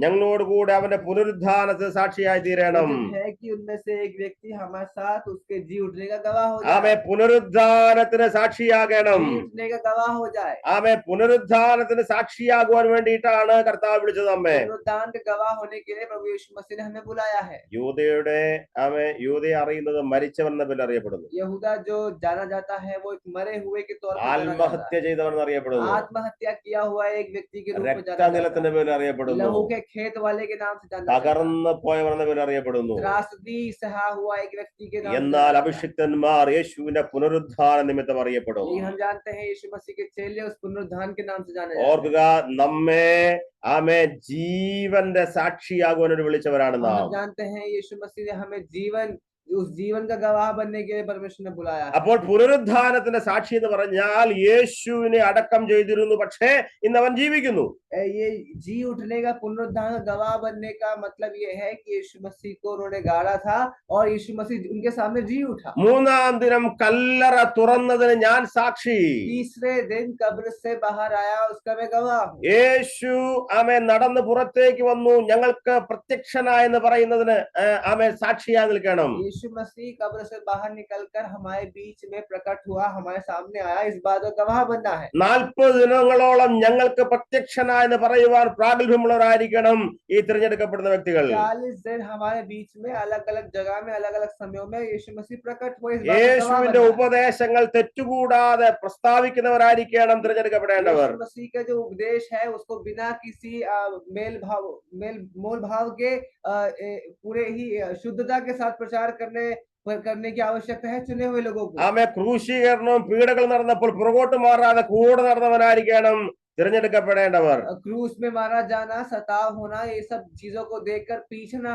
ഞങ്ങളോട് കൂടെ അവന്റെ പുനരുദ്ധാനത്തിന് സാക്ഷിയായി തീരണം. है कि उनमें से एक व्यक्ति हमारे साथ उसके जी उठने का गवाह हो जाए. ആമേ പുനരുദ്ധാനത്തിന് സാക്ഷിയാകണം. जी उठने का गवाह हो जाए. ആമേ പുനരുദ്ധാനത്തിന് സാക്ഷിയാകുവാൻ വേണ്ടിയിട്ടാണ് കർത്താവ് വിളിച്ചത് നമ്മെ. पुनरुत्थान के गवाह होने के लिए प्रभु यीशु मसीह ने हमें बुलाया है. യൂദയെ അറിയുന്നത് മരിച്ചവൻ എന്ന പേരിൽ അറിയപ്പെടുന്നു. यहूदा जो जाना जाता है वो एक मरे हुए के तौर पर जाना जाता ആത്മഹത്യ ചെയ്തവൻ എന്നറിയപ്പെടുന്നു. है. आत्महत्या किया हुआ एक व्यक्ति के रूप में जाना जाता രക്തനിലത്തിന്റെ പേരിൽ അറിയപ്പെടുന്നു. है. लहू के खेत वाले के नाम से जाना जाता है. തകർന്നു പോയവൻ എന്ന പേരിൽ അറിയപ്പെടുന്നു. त्रासदी सहा हुआ एक व्यक्ति के नाम से എന്നാൽ जाना जाता है. അഭിഷിക്തന്മാർ യേശുവിന്റെ പുനരുദ്ധാന നിമിത്തം അറിയപ്പെടും. लेकिन हम जानते हैं यीशु मसीह के चेले उस पुनरुत्थान के नाम से जाने जाते हैं. ഓർക്കുക, നമ്മെ ആമേ ജീവന്റെ സാക്ഷിയാകുവാൻ വിളിച്ചവരാണ് നാം. हम जानते हैं यीशु मसीह ने हमें उस जीवन का गवाह बनने के लिए परमेश्वर ने बुलाया है. അപ്പോൾ പുനരുദ്ധാനത്തിന്റെ സാക്ഷി എന്ന് പറഞ്ഞാൽ യേശുവിനെ അടക്കം ചെയ്തിരുന്നു, പക്ഷേ ഇന്ന് അവൻ ജീവിക്കുന്നു. ये जी उठने का, पुनरुत्थान का गवाह बनने का मतलब ये है कि यीशु मसीह को उन्होंने गाड़ा था और यीशु मसीह उनके सामने जी उठा. മൂന്നാം ദിനം കല്ലറ തുറന്നതിന് ഞാൻ സാക്ഷി. तीसरे दिन कब्र से बाहर आया, उसका मैं गवाह हूँ. യേശു ആമേ നടന്ന് പുറത്തേക്ക് വന്നു, ഞങ്ങൾക്ക് പ്രത്യക്ഷനായെന്ന് പറയുന്നതിന് ആമേ സാക്ഷിയായി നിൽക്കണം. यीशु मसीह कब्र से बाहर निकलकर हमारे बीच में प्रकट हुआ, हमारे सामने आया, इस बात का गवाह बनना है. 40 ദിനങ്ങളോളം ഞങ്ങൾക്ക് പ്രത്യക്ഷനായെന്ന് പറയുവാൻ പ്രാഗൽഭ്യമുള്ളവരായിരിക്കണം ഈ തിരഞ്ഞെടുക്കപ്പെടുന്ന വ്യക്തികൾ. 40 दिन हमारे बीच में अलग अलग जगह में अलग अलग समयों में यीशु मसीह प्रकट हुए, इस बात का गवाह യേശുവിന്റെ बनना है. ഉപദേശങ്ങൾ തെറ്റുകൂടാതെ പ്രസ്താവിക്കുന്നവരായിരിക്കണം തിരഞ്ഞെടുക്കപ്പെടേണ്ടവർ. यीशु मसीह का जो उपदेश है उसको बिना किसी मोल भाव के पूरे ही शुद्धता के साथ प्रचार करने की आवश्यकता है चुने हुए लोगों को. ആമേ ക്രൂശീകരണവും പീഡകൾ നടന്നപ്പോൾ പുറകോട്ട് മാറാതെ കൂടെ നടന്നവനായിരിക്കണം തിരഞ്ഞെടുക്കപ്പെടേണ്ടവർ. क्रूस में मारा जाना, सताव होना, ये सब चीजों को देखकर पीछे न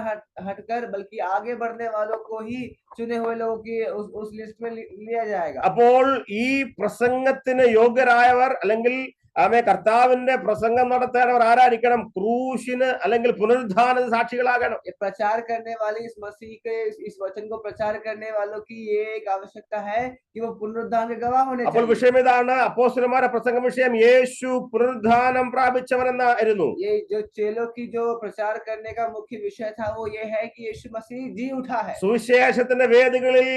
हटकर बल्कि आगे बढ़ने वालों को ही चुने हुए लोगों की उस लिस्ट में लिया जाएगा। അപ്പോൾ ഈ പ്രസംഗത്തിന് യോഗ്യരായവർ അല്ലെങ്കിൽ ആമേ കർത്താവിന്റെ പ്രസംഗം നടത്തേണ്ടവർ ആരായിരിക്കണം? ക്രൂശിന് അല്ലെങ്കിൽ പുനരുദ്ധാന സാക്ഷികളാകണം. ये प्रचार करने वाले इस मसीह के इस वचन को प्रचार करने वालों की ये एक आवश्यकता है कि वो पुनरुद्धान के गवाह होने അപ്പോൾ चाहिए। വിഷയം ഇതാണ്, അപ്പോസ്തലന്മാരുടെ പ്രസംഗ വിഷയം യേശു പുനരുദ്ധാനം പ്രാപിച്ചവനെന്നായിരുന്നു. ये जो चेलों की जो प्रचार करने का मुख्य विषय था वो ये है कि यीशु मसीह जी उठा है। സുവിശേഷത്തിന്റെ വേദികളിൽ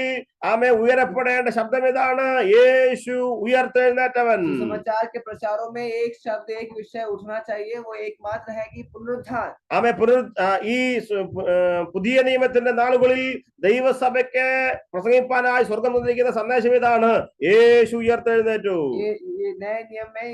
ആമേ ഉയരപ്പെടേണ്ട ശബ്ദം ഇതാണ്, യേശു ഉയർത്തെഴുന്നേറ്റവൻ. समाचार के प्रचारों में एक शब्द एक विषय उठना चाहिए, वो एकमात्र है कि पुनरुत्थान। ആമേ ഈ പുതിയ നിയമത്തിന്റെ നാളുകളിൽ ദൈവസഭയ്ക്ക് പ്രസംഗിപ്പാനായി സ്വർഗം തന്നിരിക്കുന്ന സന്ദേശം ഇതാണ്, യേശു ഉയർത്തെഴുന്നേറ്റു. ये नए नियम में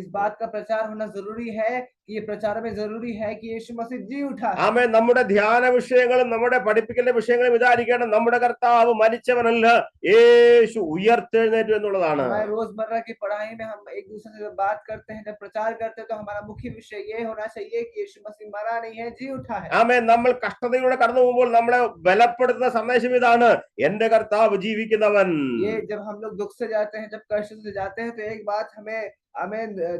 इस बात का प्रचार होना जरूरी है कि ये प्रचार में जरूरी है कि यीशु मसीह जी उठा है। ആമേ നമ്മുടെ ധ്യാന വിഷയങ്ങളും നമ്മുടെ പഠിപ്പിക്കലിന്റെ വിഷയങ്ങളും ഇതായിരിക്കണം, നമ്മുടെ കർത്താവ് മരിച്ചവനല്ല, യേശു ഉയർത്തെഴുന്നേറ്റു എന്നുള്ളതാണ്. हमारे रोजमर्रा की पढ़ाई में हम एक दूसरे से बात करते हैं, जब प्रचार करते हैं तो हमारा मुख्य विषय ये होना चाहिए कि यीशु मसीह मरा नहीं है, जी उठा है। ആമേ നമ്മൾ കഷ്ടതയിലൂടെ കടന്നു പോകുമ്പോൾ നമ്മളെ ബലപ്പെടുത്തുന്ന സന്ദേശം ഇതാണ്, എന്റെ കർത്താവ് ജീവിക്കുന്നവൻ. ये जब हम लोग दुख से जाते हैं, जब कष्ट से जाते हैं, तो एक बात हमें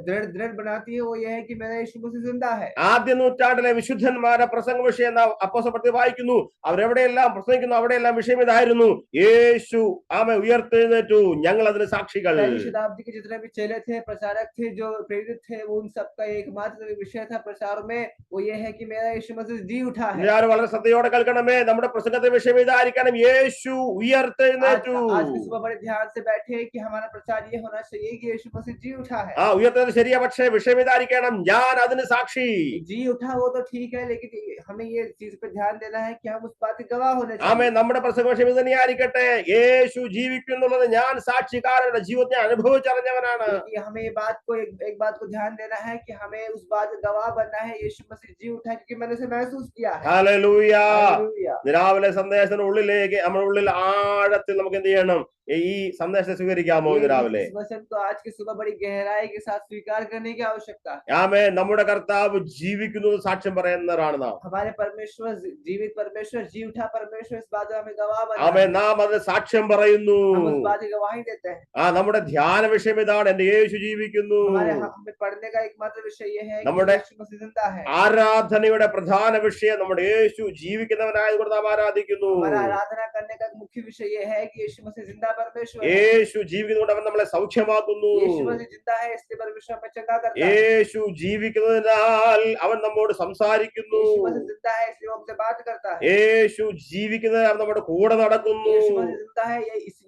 दृढ़ बनाती है, वो ये है कि मेरा यीशु मसीह जिंदा है। ആദ്യ നൂറ്റാണ്ടിലെ വിശുദ്ധന്മാരുടെ പ്രസംഗ വിഷയം അപ്പോസ്തലന്മാർ വായിക്കുന്നു, അവരെവിടെയെല്ലാം പ്രസംഗിക്കുന്നു, അവിടെയെല്ലാം വിഷയം ഇതായിരുന്നു, യേശു ആമേ ഉയർത്തെഴുന്നേറ്റു, ഞങ്ങൾ അതിന് സാക്ഷികൾ. पहली शताब्दी के जितने भी चेले थे, प्रचारक थे, जो प्रेरित थे, वो उन सबका एकमात्र विषय था प्रचार में, वो ये है कि मेरा यीशु मसीह जी उठा है। ഞാൻ വളരെ ശ്രദ്ധയോടെ കേൾക്കണമേ, നമ്മുടെ പ്രസംഗത്തിന്റെ വിഷയം ഇതായിരിക്കണം, യേശു ഉയർത്തെഴുന്നേറ്റു. आज की सुबह बड़े ध्यान से बैठे कि हमारा प्रचार ये होना चाहिए कि यीशु मसीह जी उठा है। ആ ഉയർത്തത് ശരിയാ, പക്ഷേ വിഷയം ഇതായിരിക്കണം, ഞാൻ അതിന് സാക്ഷി. जी उठा वो तो ठीक है, लेकिन हमें ये चीज पे ध्यान देना है कि हम उस बात के गवाह होने ആമേ चाहिए। നമ്മുടെ പ്രസംഗ വിഷയം ഇത് തന്നെയായിരിക്കട്ടെ, യേശു ജീവിക്കും എന്നുള്ളത് ഞാൻ സാക്ഷിക്കാരന്റെ ജീവിതത്തെ അനുഭവിച്ചറിഞ്ഞവനാണ്. कि हमें ये बात को एक बात को ध्यान देना है कि हमें उस बात का गवाह बनना है, यीशु मसीह जी उठा क्योंकि मैंने उसे महसूस किया है। ഹല്ലേലൂയ. हालेलुया। രാവിലെ സന്ദേശത്തിന് ഉള്ളിലേക്ക് നമ്മുടെ ഉള്ളിൽ ആഴത്തിൽ നമുക്ക് എന്ത് ചെയ്യണം? ഈ സന്ദേശത്തെ സ്വീകരിക്കാമോ ഇന്ന് രാവിലെ? इस वचन को आज की सुबह बड़ी गहराई के साथ स्वीकार करने की आवश्यकता है। ആമേ നമ്മുടെ കർത്താവ് ജീവിക്കുന്നു സാക്ഷ്യം പറയുന്നവരാണ് നാം. हमारे परमेश्वर जीवित परमेश्वर जी उठा परमेश्वर, इस बात का हमें गवाह बनना ആമേ है। നാം അതിന് സാക്ഷ്യം പറയുന്നു. हम उस बात की गवाही देते हैं। നമ്മുടെ ധ്യാന വിഷയം ഇതാണ്, എന്റെ യേശു ജീവിക്കുന്നു. हमें पढ़ने का एकमात्र विषय ये है कि നമ്മുടെ यीशु मसीह जिंदा है। ആരാധനയുടെ പ്രധാന വിഷയം നമ്മുടെ യേശു ജീവിക്കുന്നവനായതുകൊണ്ട് നാം ആരാധിക്കുന്നു. हमारा आराधना करने का मुख्य विषय ये है कि यीशु मसीह जिंदा परमेश्वर है। യേശു ജീവിക്കുന്നതുകൊണ്ട് അവൻ നമ്മളെ സൗഖ്യമാക്കുന്നു. यीशु मसीह जिंदा है, इसलिए परमेश्वर हमें चंगा करता है। യേശു ജീവിക്കുന്നതിനാൽ അവൻ നമ്മോട് സംസാരിക്കുന്നു. यीशु मसीह जिंदा है, इसलिए वो हमसे बात करता है। യേശു ജീവിക്കുന്നതിനാൽ അവൻ നമ്മുടെ കൂടെ നടക്കുന്നു. यीशु मसीह जिंदा है,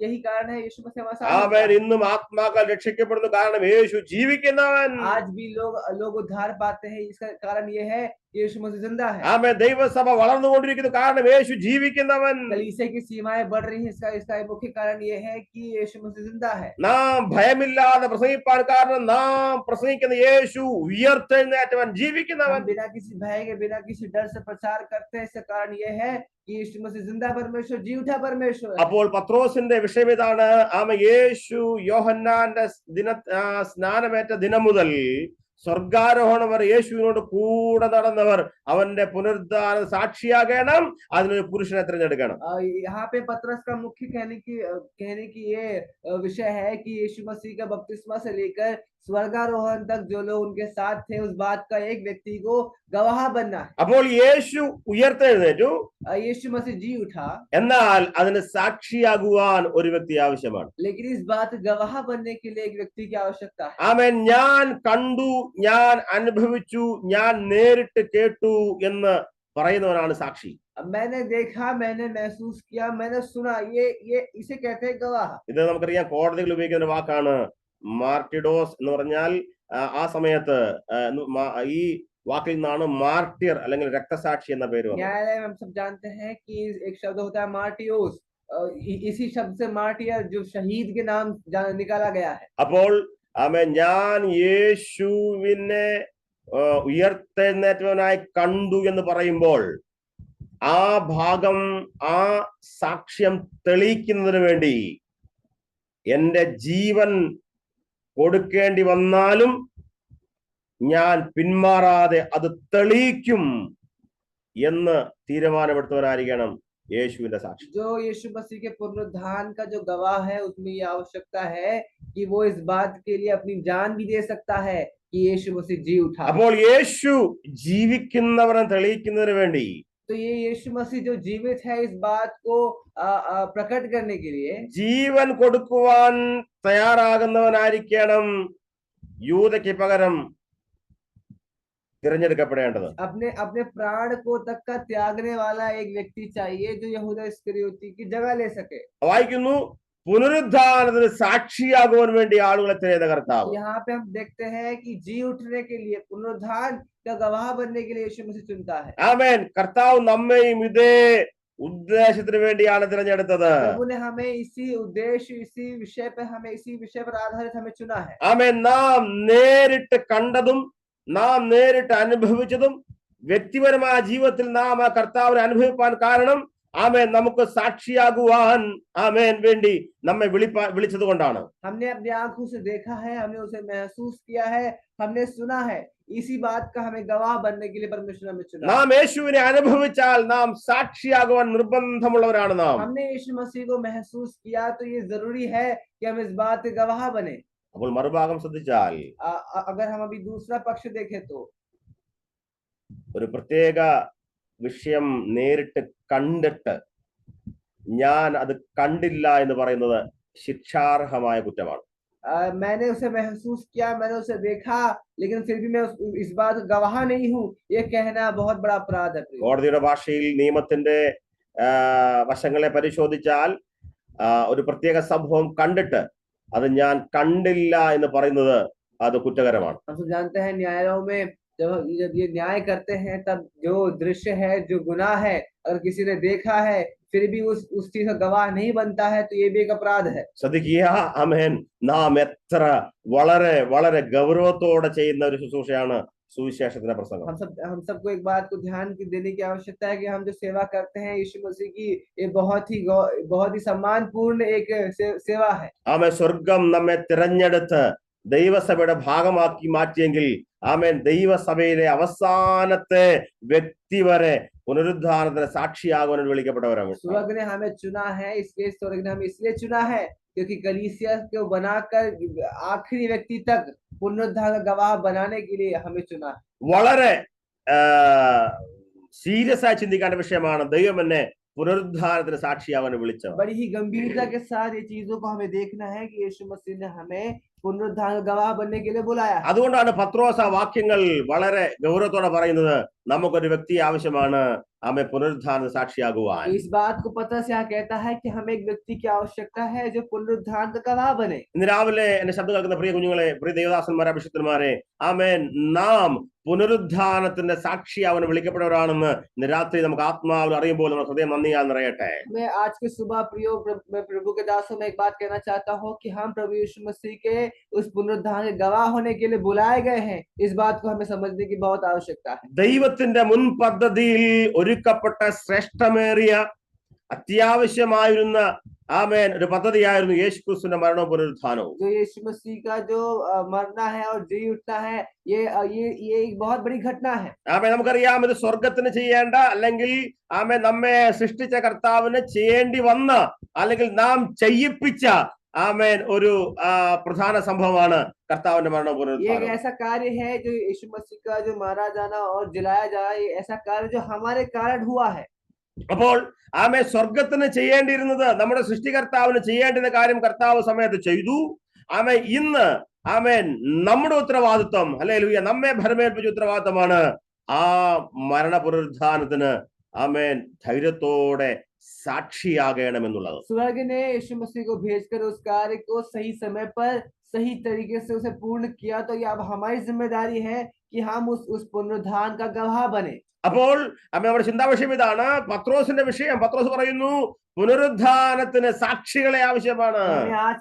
यही कारण है यीशु मसीह हमारे साथ അവൻ है। ഇന്നും ആത്മാക്കൾ രക്ഷിക്കപ്പെടുന്നു, കാരണം യേശു ജീവിക്കുന്നവൻ. आज भी लोग उद्धार पाते हैं, इसका कारण ये है यीशु मसीह जिंदा है। ആമേൻ. ദൈവസഭ വളർന്നുകൊണ്ടിരിക്കുന്നു, കാരണം യേശു ജീവിക്കുന്നവൻ. कलीसिया की सीमाएं बढ़ रही हैं, इसका मुख्य कारण ये है कि यीशु मसीह जिंदा है। നാം ഭയമില്ലാതെ പ്രസംഗിപ്പാൻ കാരണം നാം പ്രസംഗിക്കുന്ന യേശു ഉയർത്തെഴുന്നേറ്റവൻ, ജീവിക്കുന്നവൻ. हम बिना किसी भय के बिना किसी डर से प्रचार करते हैं, इसका कारण ये है कि यीशु मसीह जिंदा परमेश्वर, जी उठा परमेश्वर है। അപ്പോൾ പത്രോസിന്റെ വിഷയം ഇതാണ്, യേശു യോഹന്നാന്റെ സ്നാനമേറ്റ ദിനം മുതൽ സ്വർഗാരോഹണം വരെ യേശുവിനോട് കൂടെ നടന്നവർ അവന്റെ പുനരുദ്ധാന സാക്ഷിയാകണം, അതിനൊരു പുരുഷനെ തിരഞ്ഞെടുക്കണം. यहाँ पे पतरस का मुख्य कहने की ये विषय है कि यीशु मसीह का बपतिस्मा से लेकर स्वर्गारोहण तक जो लोग उनके साथ थे, उस बात का एक व्यक्ति को गवाह बनना है। അപ്പോൾ യേശു ഉയർത്തെഴുന്നേറ്റു, यीशु मसीह जी उठा, എന്നാൽ അതിന് സാക്ഷിയാകുവാൻ ഒരു വ്യക്തി ആവശ്യമാണ്. लेकिन इस बात गवाह बनने के लिए एक व्यक्ति की आवश्यकता है। ആമേൻ. ഞാൻ കണ്ടു, ഞാൻ അനുഭവിച്ചു, ഞാൻ നേരിട്ട് കേട്ടു എന്ന് പറയുന്നവനാണ് സാക്ഷി. मैंने देखा, मैंने महसूस किया, मैंने सुना, ये इसे कहते हैं गवाह। ഇത് നമുക്കറിയാം, കോടതികൾ ഉപയോഗിക്കുന്ന ഒരു വാക്കാണ് മാർട്ടിഡോസ് എന്ന് പറഞ്ഞാൽ. ആ സമയത്ത് ഈ വാക്കിൽ നിന്നാണ് മാർട്ടിയർ അല്ലെങ്കിൽ രക്തസാക്ഷി എന്ന പേര് വന്നത്. न्यायालय में हम सब जानते हैं कि एक शब्द होता है मार्टियोस, इसी शब्द से मार्टियर जो शहीद के नाम निकाला गया है। അപ്പോൾ ഞാൻ യേശുവിനെ ഉയർത്തെഴുന്നേറ്റവനായി കണ്ടു എന്ന് പറയുമ്പോൾ ആ ഭാഗം, ആ സാക്ഷ്യം തെളിയിക്കുന്നതിന് വേണ്ടി എന്റെ ജീവൻ കൊടുക്കേണ്ടി വന്നാലും ഞാൻ പിന്മാറാതെ അത് തെളിയിക്കും എന്ന് തീരുമാനമെടുത്തവനായിരിക്കണം യേശുവിന്റെ സാക്ഷി. जो यीशु मसीह के पुनरुत्थान का जो गवाह है, उसमें ये आवश्यकता है कि वो इस बात के लिए अपनी जान भी दे सकता है कि यीशु मसीह जी उठा। അപ്പോൾ യേശു ജീവിക്കുന്നവരെ തെളിയിക്കുന്നതിന് വേണ്ടി तो ये यीशु मसीह जो जीवित है इस बात को प्रकट करने के लिए ജീവൻ കൊടുക്കുവാൻ തയ്യാറാകുന്നവനായിരിക്കണം യൂദയ്ക്ക് പകരം തിരഞ്ഞെടുക്കപ്പെടേണ്ടത്. अपने अपने प्राण को तक का त्यागने वाला एक व्यक्ति चाहिए जो यहूदा इस्करियोती की जगह ले सके। വായിക്കുന്നു, പുനരുദ്ധാനത്തിന് സാക്ഷിയാകുവാൻ വേണ്ടി ആളുകളെ തിരയുന്ന കർത്താവ്. यहाँ पे हम देखते हैं कि जी उठने के लिए, पुनरुत्थान का गवाह बनने के लिए यीशु मसीह चुनता है। ആമേൻ. കർത്താവ് നമ്മയും ഇതേ ഉദ്ദേശത്തിന് വേണ്ടിയാണ് തിരഞ്ഞെടുത്തത്. प्रभु ने हमें इसी उद्देश्य, इसी विषय पर आधारित हमें चुना है। ആമേൻ. നാം നേരിട്ട് കണ്ടതും നാം നേരിട്ട് അനുഭവിച്ചതും വ്യക്തിപരമായ ജീവിതത്തിൽ നാം ആ കർത്താവിനെ അനുഭവിപ്പാൻ കാരണം ആമേൻ നമുക്ക് സാക്ഷിയാകുവാൻ ആമേൻ വേണ്ടി നമ്മെ വിളിച്ചത് കൊണ്ടാണ്. हमने अपनी आंखों से देखा है, हमने उसे महसूस किया है, हमने सुना है, इसी बात का हमें गवाह बनने के लिए परमेश्वर हमें चुना। നാം യേശുവിനെ അനുഭവിച്ചാൽ നാം സാക്ഷിയാകുവാൻ നിർബന്ധമുള്ളവരാണ്. നാം हमने यीशु मसीह को महसूस किया तो ये जरूरी है कि हम इस बात के गवाह बने। അപ്പോൾ മറുഭാഗം ശ്രദ്ധിച്ചാൽ अगर हम अभी दूसरा पक्ष देखें तो ഒരു പ്രത്യേക വിഷയം നേരിട്ട് കണ്ടിട്ട് ഞാൻ അത് കണ്ടില്ല എന്ന് പറയുന്നത് ശിക്ഷാർഹമായ കുറ്റമാണ്. मैंने उसे महसूस किया, मैंने उसे देखा, लेकिन फिर भी मैं इस बात का गवाह नहीं हूँ, ये कहना बहुत बड़ा अपराध है। കോടതിയുടെ ഭാഷയിൽ നിയമത്തിന്റെ വശങ്ങളെ പരിശോധിച്ചാൽ ഒരു പ്രത്യേക സംഭവം കണ്ടിട്ട് അത് ഞാൻ കണ്ടില്ല എന്ന് പറയുന്നത് അത് കുറ്റകരമാണ്. हम सब जानते हैं न्यायालयों में जब ये न्याय करते हैं तब जो दृश्य है, जो गुनाह है, अगर किसी ने देखा है फिर भी उस चीज का गवाह नहीं बनता है तो ये भी एक अपराध है। ശ്രദ്ധിക്കുക, ആമേൻ. നാം എത്ര വളരെ വളരെ ഗൗരവത്തോടെ ചെയ്യുന്ന ഒരു ശുശ്രൂഷയാണ് സുവിശേഷത്തിന്റെ പ്രസംഗം. हम सबको एक बात को ध्यान देने की आवश्यकता है कि हम जो सेवा करते हैं यीशु मसीह की, ये बहुत ही सम्मानपूर्ण एक सेवा है। ആമേൻ. സ്വർഗം നമ്മെ തിരഞ്ഞെടുത്ത് ദൈവസഭയുടെ ഭാഗമാക്കി മാറ്റിയെങ്കിൽ ആമേൻ ദൈവസഭയിലെ അവസാനത്തെ വ്യക്തി വരെ പുനരുദ്ധാനത്തിന് സാക്ഷിയാകുവാൻ വിളിക്കപ്പെട്ടവരാണ്. स्वर्ग ने हमें चुना है, इसलिए स्वर्ग ने हमें इसलिए चुना है क्योंकि कलीसिया को बनाकर आखिरी व्यक्ति तक पुनरुद्धान का गवाह बनाने के लिए हमें चुना है। വളരെ സീരിയസ് ആയി ചിന്തിക്കേണ്ട വിഷയമാണ് ദൈവം എന്നെ പുനരുദ്ധാനത്തിന് സാക്ഷിയാവാൻ വിളിച്ചത്. बड़ी ही गंभीरता के साथ ये चीजों को हमें देखना है कि यीशु मसीह ने हमें पुनरुद्धान का गवाह बनने के लिए बुलाया है। അതുകൊണ്ടാണ് പത്രോസ് ആ വാക്യങ്ങൾ വളരെ ഗൗരവത്തോടെ പറയുന്നത്. നമുക്കൊരു വ്യക്തി ആവശ്യമാണ് ആമേൻ പുനരുദ്ധാന സാക്ഷിയാകുവാൻ. इस बात को पतरस यहाँ कहता है कि हमें एक व्यक्ति की आवश्यकता है जो पुनरुद्धान का गवाह बने। ഇന്ന് രാവിലെ എന്റെ ശബ്ദം കേൾക്കുന്ന പ്രിയ കുഞ്ഞുങ്ങളെ, പ്രിയ ദേവദാസന്മാരെ, അഭിഷിക്തന്മാരെ, ആമേൻ നാം പുനരുദ്ധാനത്തിന്റെ സാക്ഷിയാവാൻ വിളിക്കപ്പെട്ടവരാണെന്ന് ഇന്ന് രാത്രി നമുക്ക് ആത്മാവിൽ അറിയുമ്പോൾ നമ്മുടെ ഹൃദയം നന്ദിയാൽ നിറയട്ടെ. मैं आज के सुबह मैं प्रभु के दासों में एक बात कहना चाहता हूँ कि हम प्रभु यीशु मसीह के उस पुनरुद्धान के गवाह होने के लिए बुलाए गए हैं। इस बात को हमें समझने की बहुत आवश्यकता है। ദൈവത്തിന്റെ മുൻ പദ്ധതിയിൽ ഒരുക്കപ്പെട്ട ശ്രേഷ്ഠമേറിയ അത്യാവശ്യമായിരുന്ന ആമേൻ ഒരു പദ്ധതിയായിരുന്നു യേശുക്രിസ്തുവിന്റെ മരണവും പുനരുത്ഥാനവും. जो यीशु मसीह का जो मरना है और जी उठना है, ये एक बहुत बड़ी घटना है। ആമേൻ. നമുക്കറിയാം ഇത് സ്വർഗത്തിന് ചെയ്യേണ്ട, അല്ലെങ്കിൽ ആമേൻ നമ്മെ സൃഷ്ടിച്ച കർത്താവിന് ചെയ്യേണ്ടി വന്ന, അല്ലെങ്കിൽ നാം ചെയ്യിപ്പിച്ച ആമേൻ ഒരു പ്രധാന സംഭവമാണ് കർത്താവിന്റെ മരണവും ये एक പുനരുത്ഥാനവും. ऐसा कार्य है जो यीशु मसीह का जो मारा जाना और जलाया जाना, ये ऐसा कार्य जो हमारे कारण हुआ है। അപ്പോൾ ആമേൻ സ്വർഗത്തിന് ചെയ്യേണ്ടിയിരുന്നത്, നമ്മുടെ സൃഷ്ടികർത്താവിന് ചെയ്യേണ്ടുന്ന കാര്യം കർത്താവ് സമയത്ത് ചെയ്തു. ആമേൻ ഇന്ന് ആമേൻ നമ്മുടെ ഉത്തരവാദിത്വം, ഹല്ലേലൂയ, നമ്മെ ഭരമേൽപ്പിച്ച ഉത്തരവാദിത്വമാണ് ആ മരണ പുനരുദ്ധാനത്തിന് ആമേൻ ധൈര്യത്തോടെ സാക്ഷിയാകണമെന്നുള്ളത്. स्वर्ग ने यीशु मसीह को भेजकर उस कार्य को सही समय पर सही तरीके से उसे पूर्ण किया, तो ये अब हमारी जिम्मेदारी है कि हम उस पुनरुद्धान का गवाह बने। അപ്പോൾ നമ്മുടെ ചിന്താ വിഷയം ഇതാണ്. പത്രോസിന്റെ വിഷയം, പത്രോസ് പറയുന്നു പുനരുദ്ധാനത്തിന് സാക്ഷികളെ ആവശ്യമാണ്. आज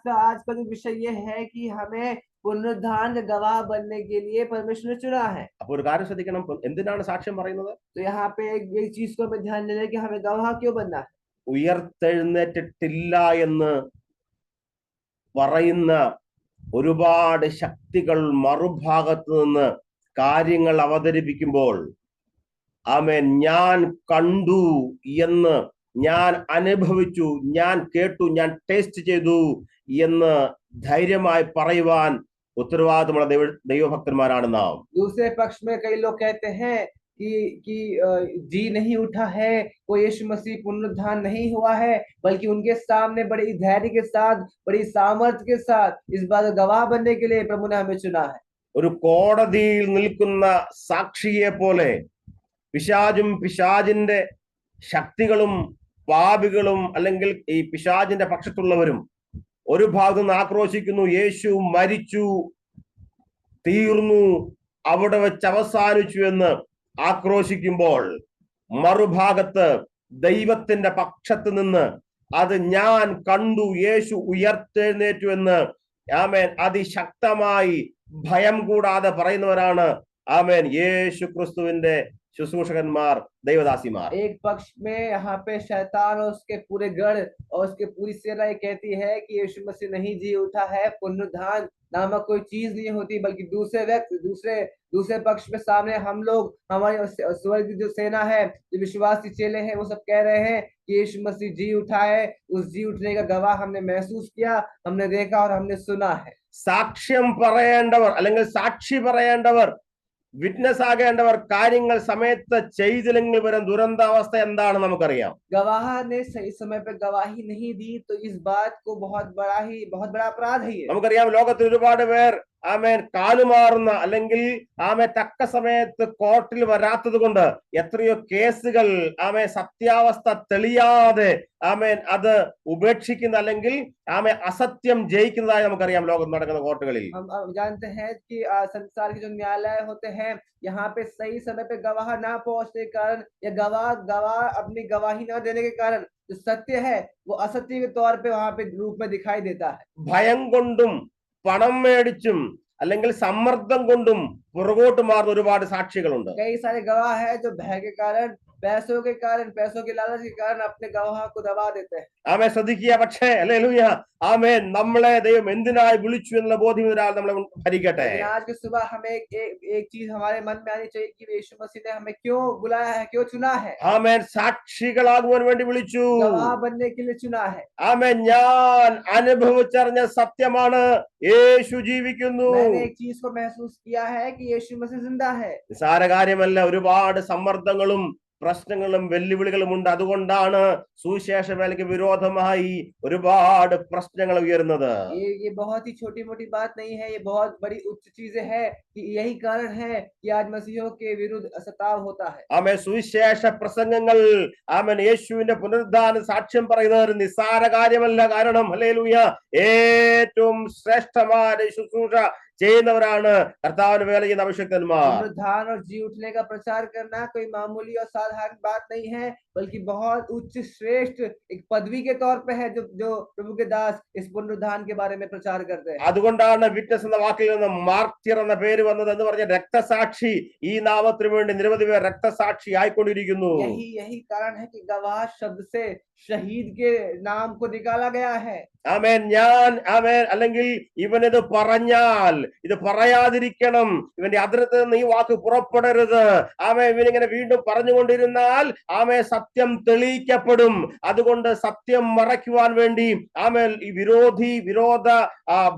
का जो विषय ये है कि हमें पुनरुद्धान का गवाह बनने के लिए परमेश्वर ने चुना है। അപ്പോൾ ഒരു കാര്യം ശ്രദ്ധിക്കണം, എന്തിനാണ് സാക്ഷ്യം പറയുന്നത്? तो यहाँ पे एक चीज को हमें ध्यान देना है कि हमें गवाह क्यों बनना है। ഉയർത്തെഴുന്നേറ്റിട്ടില്ല എന്ന് പറയുന്ന ഒരുപാട് ശക്തികൾ മറുഭാഗത്ത് നിന്ന് കാര്യങ്ങൾ അവതരിപ്പിക്കുമ്പോൾ ആമേൻ ഞാൻ കണ്ടു എന്ന്, ഞാൻ അനുഭവിച്ചു, ഞാൻ കേട്ടു, ഞാൻ ടേസ്റ്റ് ചെയ്തു എന്ന് ധൈര്യമായി പറയുവാൻ ഉത്തരവാദിത്തമുള്ള ദൈവഭക്തന്മാരാണ് നാം. दूसरे पक्ष में कई लोग कहते हैं कि जी नहीं उठा है, कोई यीशु मसीह पुनरुत्थान नहीं हुआ है, बल्कि उनके सामने बड़ी धैर्य के साथ, बड़ी सामर्थ्य के साथ इस बात का गवाह बनने के लिए प्रभु ने हमें चुना है. ഒരു കോടതിയിൽ നിൽക്കുന്ന സാക്ഷിയെ പോലെ പിശാചും പിശാചിന്റെ ശക്തികളും പാപികളും അല്ലെങ്കിൽ ഈ പിശാചിന്റെ പക്ഷത്തുള്ളവരും ഒരു ഭാഗത്ത് നിന്ന് ആക്രോശിക്കുന്നു, യേശു മരിച്ചു, തീർന്നു, അവിടെ വെച്ച് അവസാനിച്ചു എന്ന് ആക്രോശിക്കുമ്പോൾ, മറുഭാഗത്ത് ദൈവത്തിന്റെ പക്ഷത്ത് നിന്ന് അത് ഞാൻ കണ്ടു, യേശു ഉയർത്തെഴുന്നേറ്റു എന്ന് ആമേൻ അതിശക്തമായി ഭയം കൂടാതെ പറയുന്നവരാണ് ആമേൻ യേശു ക്രിസ്തുവിന്റെ ശുശ്രൂഷകന്മാർ, ദൈവദാസിമാർ. एक पक्ष में यहाँ पे शैतान और उसके पूरे गढ़ और उसके पूरी सेना ये कहती है कि यीशु मसीह नहीं जी उठा है, पुनरुत्थान नामक कोई चीज नहीं होती, बल्कि दूसरे व्यक्ति दूसरे पक्ष में सामने हम लोग, हमारे स्वर्ग की जो सेना है, जो विश्वासी चेले हैं, वो सब कह रहे हैं कि यीशु मसीह जी उठा है. उस जी उठने का गवाह हमने महसूस किया, हमने देखा और हमने सुना है. സാക്ഷ്യം പറയേണ്ടവർ അല്ലെങ്കിൽ സാക്ഷി പറയേണ്ടവർ, വിറ്റ്നസ് ആകേണ്ടവർ കാര്യങ്ങൾ സമയത്ത് ചെയ്തില്ലെങ്കിൽ വരും ദുരന്താവസ്ഥ എന്താണ് നമുക്കറിയാം. गवाह ने सही समय पे गवाही नहीं दी तो इस बात को बहुत बड़ा अपराध है ये. നമുക്കറിയാം ലോകത്തിൽ ഒരുപാട് പേർ ആമേൻ കാലുമാറുന്ന അല്ലെങ്കിൽ ആമേ തക്ക സമയത്ത് കോർട്ടിൽ വരാത്തത് കൊണ്ട് എത്രയോ കേസുകൾ ആമേ സത്യാവസ്ഥ തെളിയാതെ ആമേൻ അത് ഉപേക്ഷിക്കുന്ന അല്ലെങ്കിൽ ആമേ അസത്യം ജയിക്കുന്നതായി നമുക്കറിയാം ലോകത്ത് നടക്കുന്ന കോർട്ടുകളിൽ. हम जानते हैं कि संसार के जो न्यायालय होते हैं, यहाँ पे सही समय पे गवाह ना पहुंचने के कारण या गवाह अपनी गवाही ना देने के कारण जो सत्य है वो असत्य के तौर पे वहां पे रूप में दिखाई देता है. ഭയം കൊണ്ടും പണം മേടിച്ചും അല്ലെങ്കിൽ സമ്മർദ്ദം കൊണ്ടും പുറകോട്ട് മാറുന്ന ഒരുപാട് സാക്ഷികളുണ്ട്. कई सारे गवाह है जो भय के कारण, पैसों के लालच के कारण अपने गवाह को दबा देते हैं. ആമേ ശ്രദ്ധിക്കുക. പക്ഷേ ഹല്ലേലൂയ ആമേൻ നമ്മളെ ദൈവം എന്തിനായി വിളിച്ചു എന്നുള്ള ബോധ്യം ഒരാൾ നമ്മളെ ഭരിക്കട്ടെ. लेकिन आज की सुबह हमें एक चीज हमारे मन में आनी चाहिए कि यीशु मसीह ने हमें क्यों बुलाया है, क्यों चुना है. ആമേൻ സാക്ഷികളാകുവാൻ വേണ്ടി വിളിച്ചു. गवाह बनने के लिए चुना है. ആമേൻ ഞാൻ അനുഭവിച്ചറിഞ്ഞ സത്യമാണ്, യേശു ജീവിക്കുന്നു. मैंने एक चीज को महसूस किया है कि यीशु मसीह जिंदा है. നിസാര കാര്യമല്ല, ഒരുപാട് സമ്മർദ്ദങ്ങളും പ്രശ്നങ്ങളും വെല്ലുവിളികളും ഉണ്ട്. അതുകൊണ്ടാണ് സുവിശേഷ വേലയ്ക്ക് വിരോധമായി ഒരുപാട് പ്രശ്നങ്ങൾ ഉയരുന്നത്. ये बहुत ही छोटी मोटी बात नहीं है, ये बहुत बड़ी उच्च चीजें है कि यही कारण है कि आज मसीहों के विरुद्ध सताव होता है. ആമേൻ സുവിശേഷ പ്രസംഗങ്ങൾ ആമേൻ യേശുവിന്റെ പുനരുദ്ധാന സാക്ഷ്യം പറയുന്നത് ഒരു നിസ്സാര കാര്യമല്ല. കാരണം ഹല്ലേലൂയ ഏറ്റവും ശ്രേഷ്ഠമായ ശുശ്രൂഷ ചെയ്യുന്നവരാണ് കർത്താവിന്റെ വേല ചെയ്യുന്ന അഭിഷിക്തന്മാർ. पुनरुत्थान और जी उठने का प्रचार करना कोई मामूली और साधारण बात नहीं है, बल्कि बहुत उच्च श्रेष्ठ एक पदवी के तौर पे है जो प्रभु के दास इस पुनरुत्थान के बारे में प्रचार करते हैं. അതുകൊണ്ടാണ് വിറ്റ്നസ് എന്ന വാക്കിൽ നിന്ന് മാർട്ടിർ എന്ന പേര് വന്നത്. എന്ന് പറഞ്ഞ രക്തസാക്ഷി. ഈ നാമത്തിന് വേണ്ടി നിരവധി പേർ രക്തസാക്ഷി ആയിക്കൊണ്ടിരിക്കുന്നു. यही कारण है कि गवाह शब्द से शहीद के नाम को निकाला गया है. ആമേൻ ഞാൻ ആമേൻ അല്ലെങ്കിൽ ഇവനിത് പറഞ്ഞാൽ ഇത് പറയാതിരിക്കണം, ഇവന്റെ അതിർത്ത് നിന്ന് ഈ വാക്ക് പുറപ്പെടരുത്. ആമേ ഇവനിങ്ങനെ വീണ്ടും പറഞ്ഞുകൊണ്ടിരുന്നാൽ ആമേ സത്യം തെളിയിക്കപ്പെടും. അതുകൊണ്ട് സത്യം മറയ്ക്കുവാൻ വേണ്ടി ആമേ ഈ വിരോധ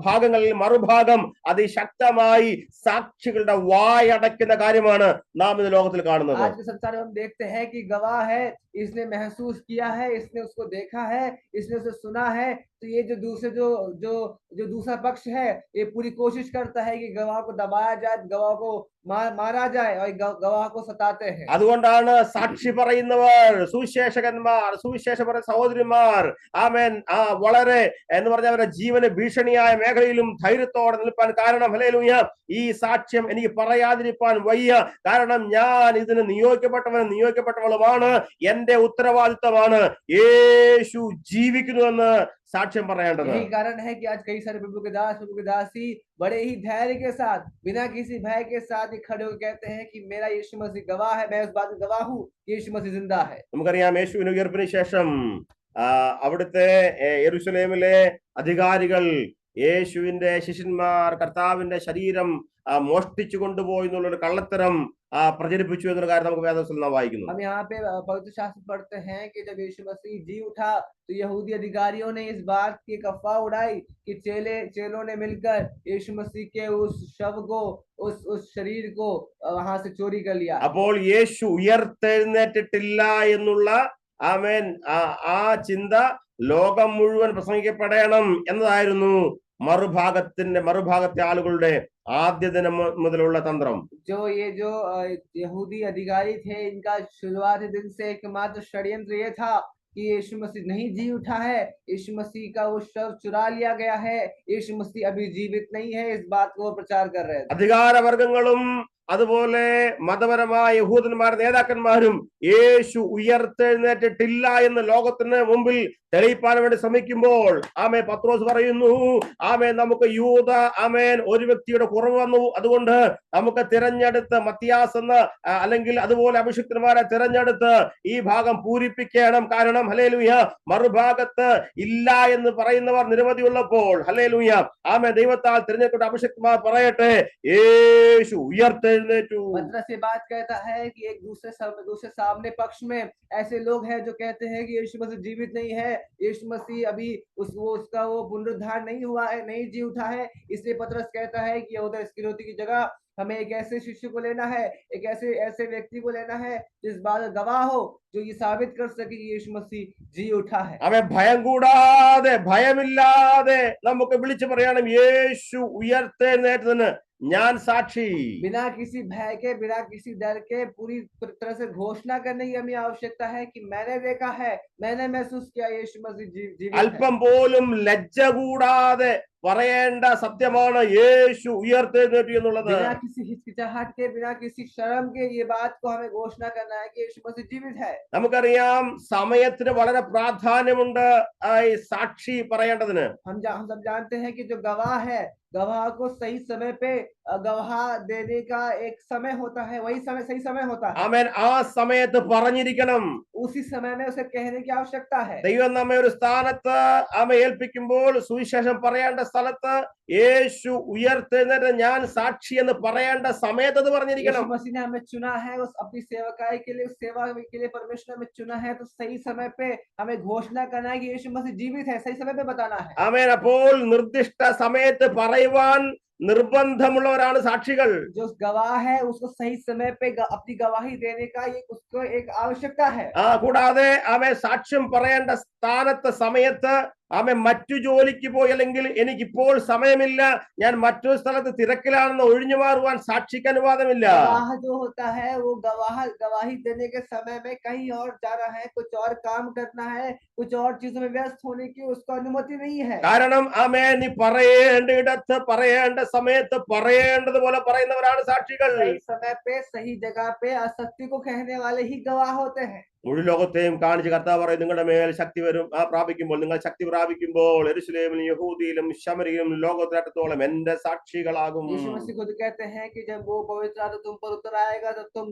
ഭാഗങ്ങളിൽ മറുഭാഗം അതിശക്തമായി സാക്ഷികളുടെ വായടയ്ക്കുന്ന കാര്യമാണ് നാം ഇന്ന് ലോകത്തിൽ കാണുന്നത്. आज के संसार में हम देखते हैं कि गवाह है, इसने महसूस किया है, इसने उसको देखा है, इसने उसे सुना है. तो ये जो दूसरा पक्ष है, ये पूरी कोशिश करता है कि गवाह को दबाया जाए, गवाह को मारा जाए और गवाह को सताते हैं. അതുകൊണ്ടാണ് സാക്ഷി പറയുന്നവർ, സുവിശേഷകന്മാർ, സുവിശേഷപര സഹോദരിമാർ ആമേൻ വളരെ എന്ന് പറഞ്ഞ അവരുടെ ജീവന് ഭീഷണിയായ മേഖലയിലും ധൈര്യത്തോടെ നിൽപ്പാൻ കാരണം ഹല്ലേലൂയ ഈ സാക്ഷ്യം എനിക്ക് പറയാതിരിക്കാൻ വയ്യ. കാരണം ഞാൻ ഇതിന് നിയോഗിക്കപ്പെട്ടവളുമാണ്, എന്റെ ഉത്തരവാദിത്തമാണ്. യേശു ജീവിക്കുന്നുവെന്ന് സാക്ഷ്യം പറയേണ്ടത്. यही कारण है कि आज कई सारे प्रभु के दास, प्रभु के दासी बड़े ही धैर्य के साथ, बिना किसी भय के साथ ये खड़े होकर कहते हैं कि मेरा यीशु मसीह गवाह है, मैं उस बात में गवाह हूँ, यीशु मसीह जिंदा है. നമുക്കറിയാം യേശുവിന്റെ ഉയർപ്പിന് ശേഷം അവിടുത്തെ യെരുശലേമിലെ അധികാരികൾ യേശുവിന്റെ ശിഷ്യന്മാർ കർത്താവിന്റെ ശരീരം മോഷ്ടിച്ചു കൊണ്ടുപോയി എന്നുള്ളൊരു കള്ളത്തരം പ്രചരിപ്പിച്ചു എന്നൊരു കാര്യം നമുക്ക് വേദപുസ്തകത്തിൽ നാം വായിക്കുന്നു. हम यहाँ पे पवित्र शास्त्र पढ़ते हैं कि जब यीशु मसीह जी उठा तो यहूदी अधिकारियों ने इस बात की एक अफवाह उड़ाई कि चेलों ने मिलकर यीशु मसीह के उस शव को उस शरीर को वहां से चोरी कर लिया. അപ്പോൾ യേശു ഉയർത്തെഴുന്നേറ്റിട്ടില്ല എന്നുള്ള ആമേൻ ആ ചിന്ത ലോകം മുഴുവൻ പ്രസംഗിക്കപ്പെടണം എന്നതായിരുന്നു മറുഭാഗത്തെ ആളുകളുടെ ആദ്യ ദിനം മുതലുള്ള തന്ത്രം. जो यहूदी अधिकारी थे, इनका शुरुआती दिन से एकमात्र षड्यंत्र ये था कि यीशु मसीह नहीं जी उठा है, यीशु मसीह का वो शव चुरा लिया गया है, यीशु मसीह अभी जीवित नहीं है, इस बात को प्रचार कर रहे थे. അധികാരവർഗങ്ങളും അതുപോലെ മതപരമായ യഹൂദന്മാരുടെ നേതാക്കന്മാരും യേശു ഉയർത്തെഴുന്നേറ്റിട്ടില്ല എന്ന് ലോകത്തിന് മുമ്പിൽ തെളിയിപ്പാൻ വേണ്ടി ശ്രമിക്കുമ്പോൾ പത്രോസ് പറയുന്നു, നമുക്ക് യൂദ ഒരു വ്യക്തിയുടെ കുറവ് വന്നു, അതുകൊണ്ട് നമുക്ക് തിരഞ്ഞെടുത്ത് മത്തിയാസ് എന്ന അല്ലെങ്കിൽ അതുപോലെ അഭിഷിക്തന്മാരെ തിരഞ്ഞെടുത്ത് ഈ ഭാഗം പൂരിപ്പിക്കണം. കാരണം ഹല്ലേലൂയ, മറുഭാഗത്ത് ഇല്ല എന്ന് പറയുന്നവർ നിരവധി ഉള്ളപ്പോൾ ഹല്ലേലൂയ ദൈവത്താൽ തിരഞ്ഞെടുത്ത അഭിഷിക്തന്മാർ പറയട്ടെ, യേശു ഉയർത്തെഴുന്നേറ്റു. पतरस ये बात कहता है कि एक दूसरे सामने पक्ष में ऐसे लोग हैं जो कहते हैं कि यीशु मसीह जीवित नहीं है, यीशु मसीह अभी उसका वो पुनरुद्धार नहीं हुआ है, नहीं जी उठा है. इसलिए पतरस कहता है कि यहूदा इस्करियोती की जगह हमें एक ऐसे शिष्य को लेना है, एक ऐसे व्यक्ति को लेना है जिस बात का गवाह हो, जो ये साबित कर सके कि यीशु मसीह जी उठा है. ഭയം കൂടാതെ ഭയമില്ലാതെ നമുക്ക് വിളിച്ചു പറയണം, യേശു ഉയർത്തെഴുന്നേറ്റതിന് ഞാൻ സാക്ഷി. बिना किसी भय के, बिना किसी डर के पूरी तरह से घोषणा करने की हमें आवश्यकता है कि मैंने देखा है, मैंने महसूस किया यीशु मसीह जीवित है. അല്പം പോലും ലജ്ജ കൂടാതെ പറയേണ്ട സത്യമാണ് യേശു ഉയർത്തെഴുന്നേറ്റു എന്നുള്ളത്. बिना किसी हिचकिचाहट के, बिना किसी शर्म के ये बात को हमें घोषणा करना है कि यीशु मसीह जीवित है. നമുക്കറിയാം സമയത്തിന് വളരെ പ്രാധാന്യമുണ്ട് ഈ സാക്ഷി പറയേണ്ടതിന്. हम सब जानते हैं कि जो गवाह है, गवाह को सही समय पे गवाह देने का एक समय होता है, वही समय सही समय होता है. ആമേൻ. ആ സമയത്ത് പറഞ്ഞിരിക്കണം. उसी समय में उसे कहने की आवश्यकता है. ദൈവം നമ്മെ ഒരു സ്ഥാനത്ത് ഏൽപ്പിക്കുമ്പോൾ സുവിശേഷം പറയേണ്ട സ്ഥലത്ത് യേശു ഉയർത്തെഴുന്നേറ്റ് ഞാൻ സാക്ഷി എന്ന് പറയേണ്ട സമയത്ത് അത് പറഞ്ഞിരിക്കണം. यीशु मसीह ने हमें चुना है उस अपनी सेवकाई के लिए, उस सेवा के लिए परमेश्वर ने हमें चुना है, तो सही समय पे हमें घोषणा करना है कि यीशु मसीह जीवित है, सही समय पे बताना है. ആമേൻ. അപ്പോൾ നിർദ്ദിഷ്ട സമയത്ത് പറയുവാൻ നിർബന്ധമുള്ളവരാണ് സാക്ഷികൾ. जो गवाह है उसको सही समय पे अपनी गवाही देने का ये उसको एक आवश्यकता है. കൂടാതെ സാക്ഷ്യം പറയേണ്ട സ്ഥാനത്ത് സമയത്ത് മറ്റു ജോലിക്ക് പോയി അല്ലെങ്കിൽ എനിക്കിപ്പോൾ സമയമില്ല, ഞാൻ മറ്റൊരു സ്ഥലത്ത് തിരക്കിലാണെന്ന് ഒഴിഞ്ഞു മാറുവാൻ സാക്ഷിക്ക് അനുവാദമില്ല. गवाह जो होता है वो गवाही देने के समय में कहीं और जाना है, कुछ और काम करना है, कुछ और चीजों में व्यस्त होने की उसको अनुमति नहीं है. കാരണം നീ പറയേണ്ട ഇടത്ത് പറയേണ്ട സമയത്ത് പറയേണ്ടതുപോലെ പറയുന്നവരാണ് സാക്ഷികൾ. सही समय पे सही जगह पे असत्य को कहने वाले ही गवाह होते हैं. മുഴു ലോകത്തെയും കാണിച്ച് കർത്താവ് പറയും, നിങ്ങളുടെ മേൽ ശക്തി വരും, പ്രാപിക്കുമ്പോൾ നിങ്ങൾ ശക്തി പ്രാപിക്കുമ്പോൾ യെരൂശലേമിലും യഹൂദിയിലും ശമരിയിലും ലോകത്തിനകത്തോളം എന്റെ സാക്ഷികളാകും. यीशु मसीह खुद कहते हैं कि जब वो पवित्र आत्मा तुम पर उतर आएगा तो तुम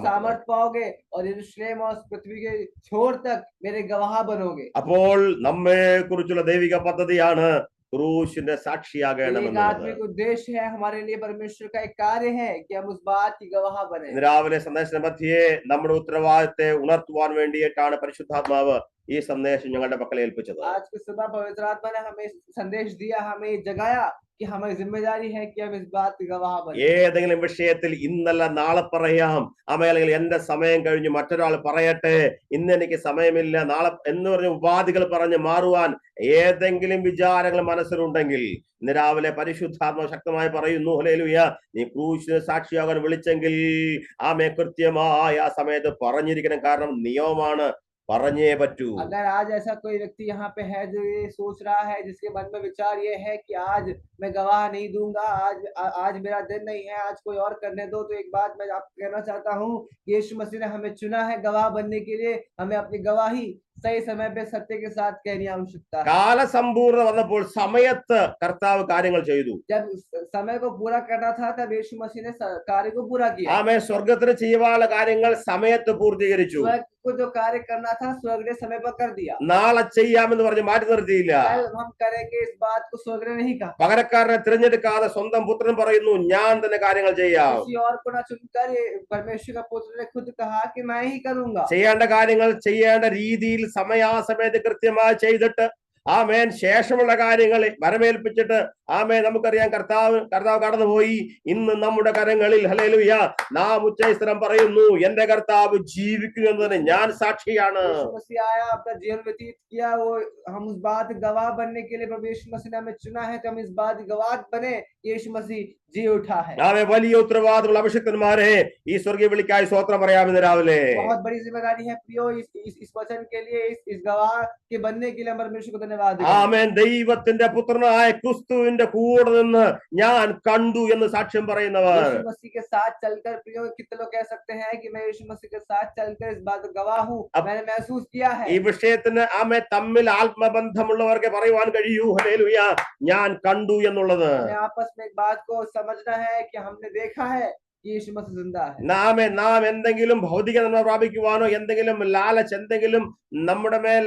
सामर्थ पाओगे और यरूशलेम और पृथ्वी के छोर तक मेरे गवाह बनोगे. അപ്പോൾ നമ്മെ കുറിച്ചുള്ള ദൈവിക പദ്ധതിയാണ് ക്രൂശിന്റെ സാക്ഷിയാകണമെന്നുള്ളത്. आत्मिक उद्देश्य है, हमारे लिए परमेश्वर का एक कार्य है कि हम उस बात की गवाह बने. രാവിലെ സന്ദേശ മധ്യേ നമ്മുടെ ഉത്തരവാദിത്തത്തെ ഉണർത്തുവാൻ വേണ്ടിയിട്ടാണ് പരിശുദ്ധാത്മാവ് ഈ സന്ദേശം ഞങ്ങളുടെ പക്കൽ ഏൽപ്പിച്ചത്. आज की सुबह पवित्र आत्मा ने हमें संदेश दिया, हमें जगाया कि हमारी जिम्मेदारी है कि हम इस बात की गवाह बने. ഏതെങ്കിലും വിഷയത്തിൽ ഇന്നല്ല നാളെ പറയാം, അല്ലെങ്കിൽ എന്റെ സമയം കഴിഞ്ഞ് മറ്റൊരാൾ പറയട്ടെ, ഇന്ന് എനിക്ക് സമയമില്ല, നാളെ എന്ന് പറഞ്ഞ ഉപാധികൾ പറഞ്ഞ് മാറുവാൻ ഏതെങ്കിലും വിചാരങ്ങൾ മനസ്സിലുണ്ടെങ്കിൽ ഇന്ന് രാവിലെ പരിശുദ്ധാത്മാവ് ശക്തമായി പറയുന്നു, ഹല്ലേലൂയ, നീ ക്രൂശിന് സാക്ഷിയാകാൻ വിളിച്ചെങ്കിൽ കൃത്യമായ ആ സമയത്ത് പറഞ്ഞിരിക്കണം. കാരണം നിയമമാണ്, പറഞ്ഞേ പറ്റൂ. अगर आज ऐसा कोई व्यक्ति यहाँ पे है जो ये सोच रहा है, जिसके मन में विचार ये है कि आज मैं गवाह नहीं दूंगा, आज मेरा दिन नहीं है, आज कोई और करने दो, तो एक बात मैं आपको कहना चाहता हूँ, यीशु मसीह ने हमें चुना है गवाह बनने के लिए. हमें अपनी गवाही सही समय पे सत्य के साथ कहनी आवश्यकता है। കാലസമ്പൂർണ്ണ വന്നപ്പോൾ സമയത്ത് കർത്താവ് കാര്യങ്ങൾ ചെയ്തു. जब समय को पूरा करना था तब यीशु मसीह ने कार्य को पूरा किया। ആമേൻ. സ്വർഗത്തിന് ചെയ്യുവാനുള്ള കാര്യങ്ങൾ സമയത്ത് പൂർത്തീകരിച്ചു. स्वर्ग को जो कार्य करना था स्वर्ग ने समय पर कर दिया। നാളെ ചെയ്യാമെന്ന് പറഞ്ഞ് മാറ്റി നിർത്തിയില്ല. कल हम करेंगे इस बात को स्वर्ग ने नहीं कहा। പകരക്കാരനെ തിരഞ്ഞെടുക്കാതെ സ്വന്തം പുത്രൻ പറയുന്നു, ഞാൻ തന്നെ കാര്യങ്ങൾ ചെയ്യാം. किसी और को ना चुनकर ये परमेश्वर का पुत्र ने खुद कहा कि मैं ही करूंगा। ചെയ്യേണ്ട കാര്യങ്ങൾ ചെയ്യേണ്ട രീതിയിൽ സമയാസമയത്ത് കൃത്യമായി ചെയ്തിട്ട് ആമേൻ ശേഷമുള്ള കാര്യങ്ങൾ വരമേൽപ്പിച്ചിട്ട് ആമേൻ നമുക്കറിയാം കർത്താവ് കടന്നുപോയി. ഇന്ന് നമ്മുടെ കരങ്ങളിൽ ഹല്ലേലൂയ നാം ഉച്ചസ്ഥിരം പറയുന്നു, എന്റെ കർത്താവ് ജീവിക്കുന്നു എന്നതിന് ഞാൻ സാക്ഷിയാണ്. मसीह आया, अपना जीवन व्यतीत किया, वो हम उस बात गवाह बनने के लिए प्रभु यीशु मसीह ने हमें चुना है, तो हम इस बात गवाह बने। यीशु मसीह जी उठा है। ആമേൻ. വലിയ ഉത്തരവാദിത്തമുള്ള അഭിഷിക്തന്മാരെ ഈ സ്വർഗീയ വിളിക്കായി സ്തോത്രം പറയാമെന്ന് രാവിലെ. बहुत बड़ी जिम्मेदारी है प्रियो, इस वचन के लिए, इस गवाह के बनने के लिए हम परमेश्वर को धन्यवाद दें। ആമേൻ. ദൈവത്തിന്റെ പുത്രനായ ക്രിസ്തുവിന്റെ കൂടെ നിന്ന് ഞാൻ കണ്ടു എന്ന് സാക്ഷ്യം പറയുന്നവർ, यीशु मसीह के साथ चलकर प्रियो कितने लोग कह सकते हैं कि मैं यीशु मसीह के साथ चलकर इस बात का गवाह हूँ, मैंने महसूस किया है। ഈ വിഷയത്തിന് ആമേൻ തമ്മിൽ ആത്മബന്ധമുള്ളവർക്ക് പറയുവാൻ കഴിയൂ ഹല്ലേലൂയ ഞാൻ കണ്ടു എന്നുള്ളത്. हमें आपस में एक बात को समझना है कि हमने देखा है कि यीशु मसीह जिंदा है। നാം എന്തെങ്കിലും ഭൗതിക നന്മ പ്രാപിക്കുവാനോ എന്തെങ്കിലും ലാലച്ച് എന്തെങ്കിലും നമ്മുടെ മേൽ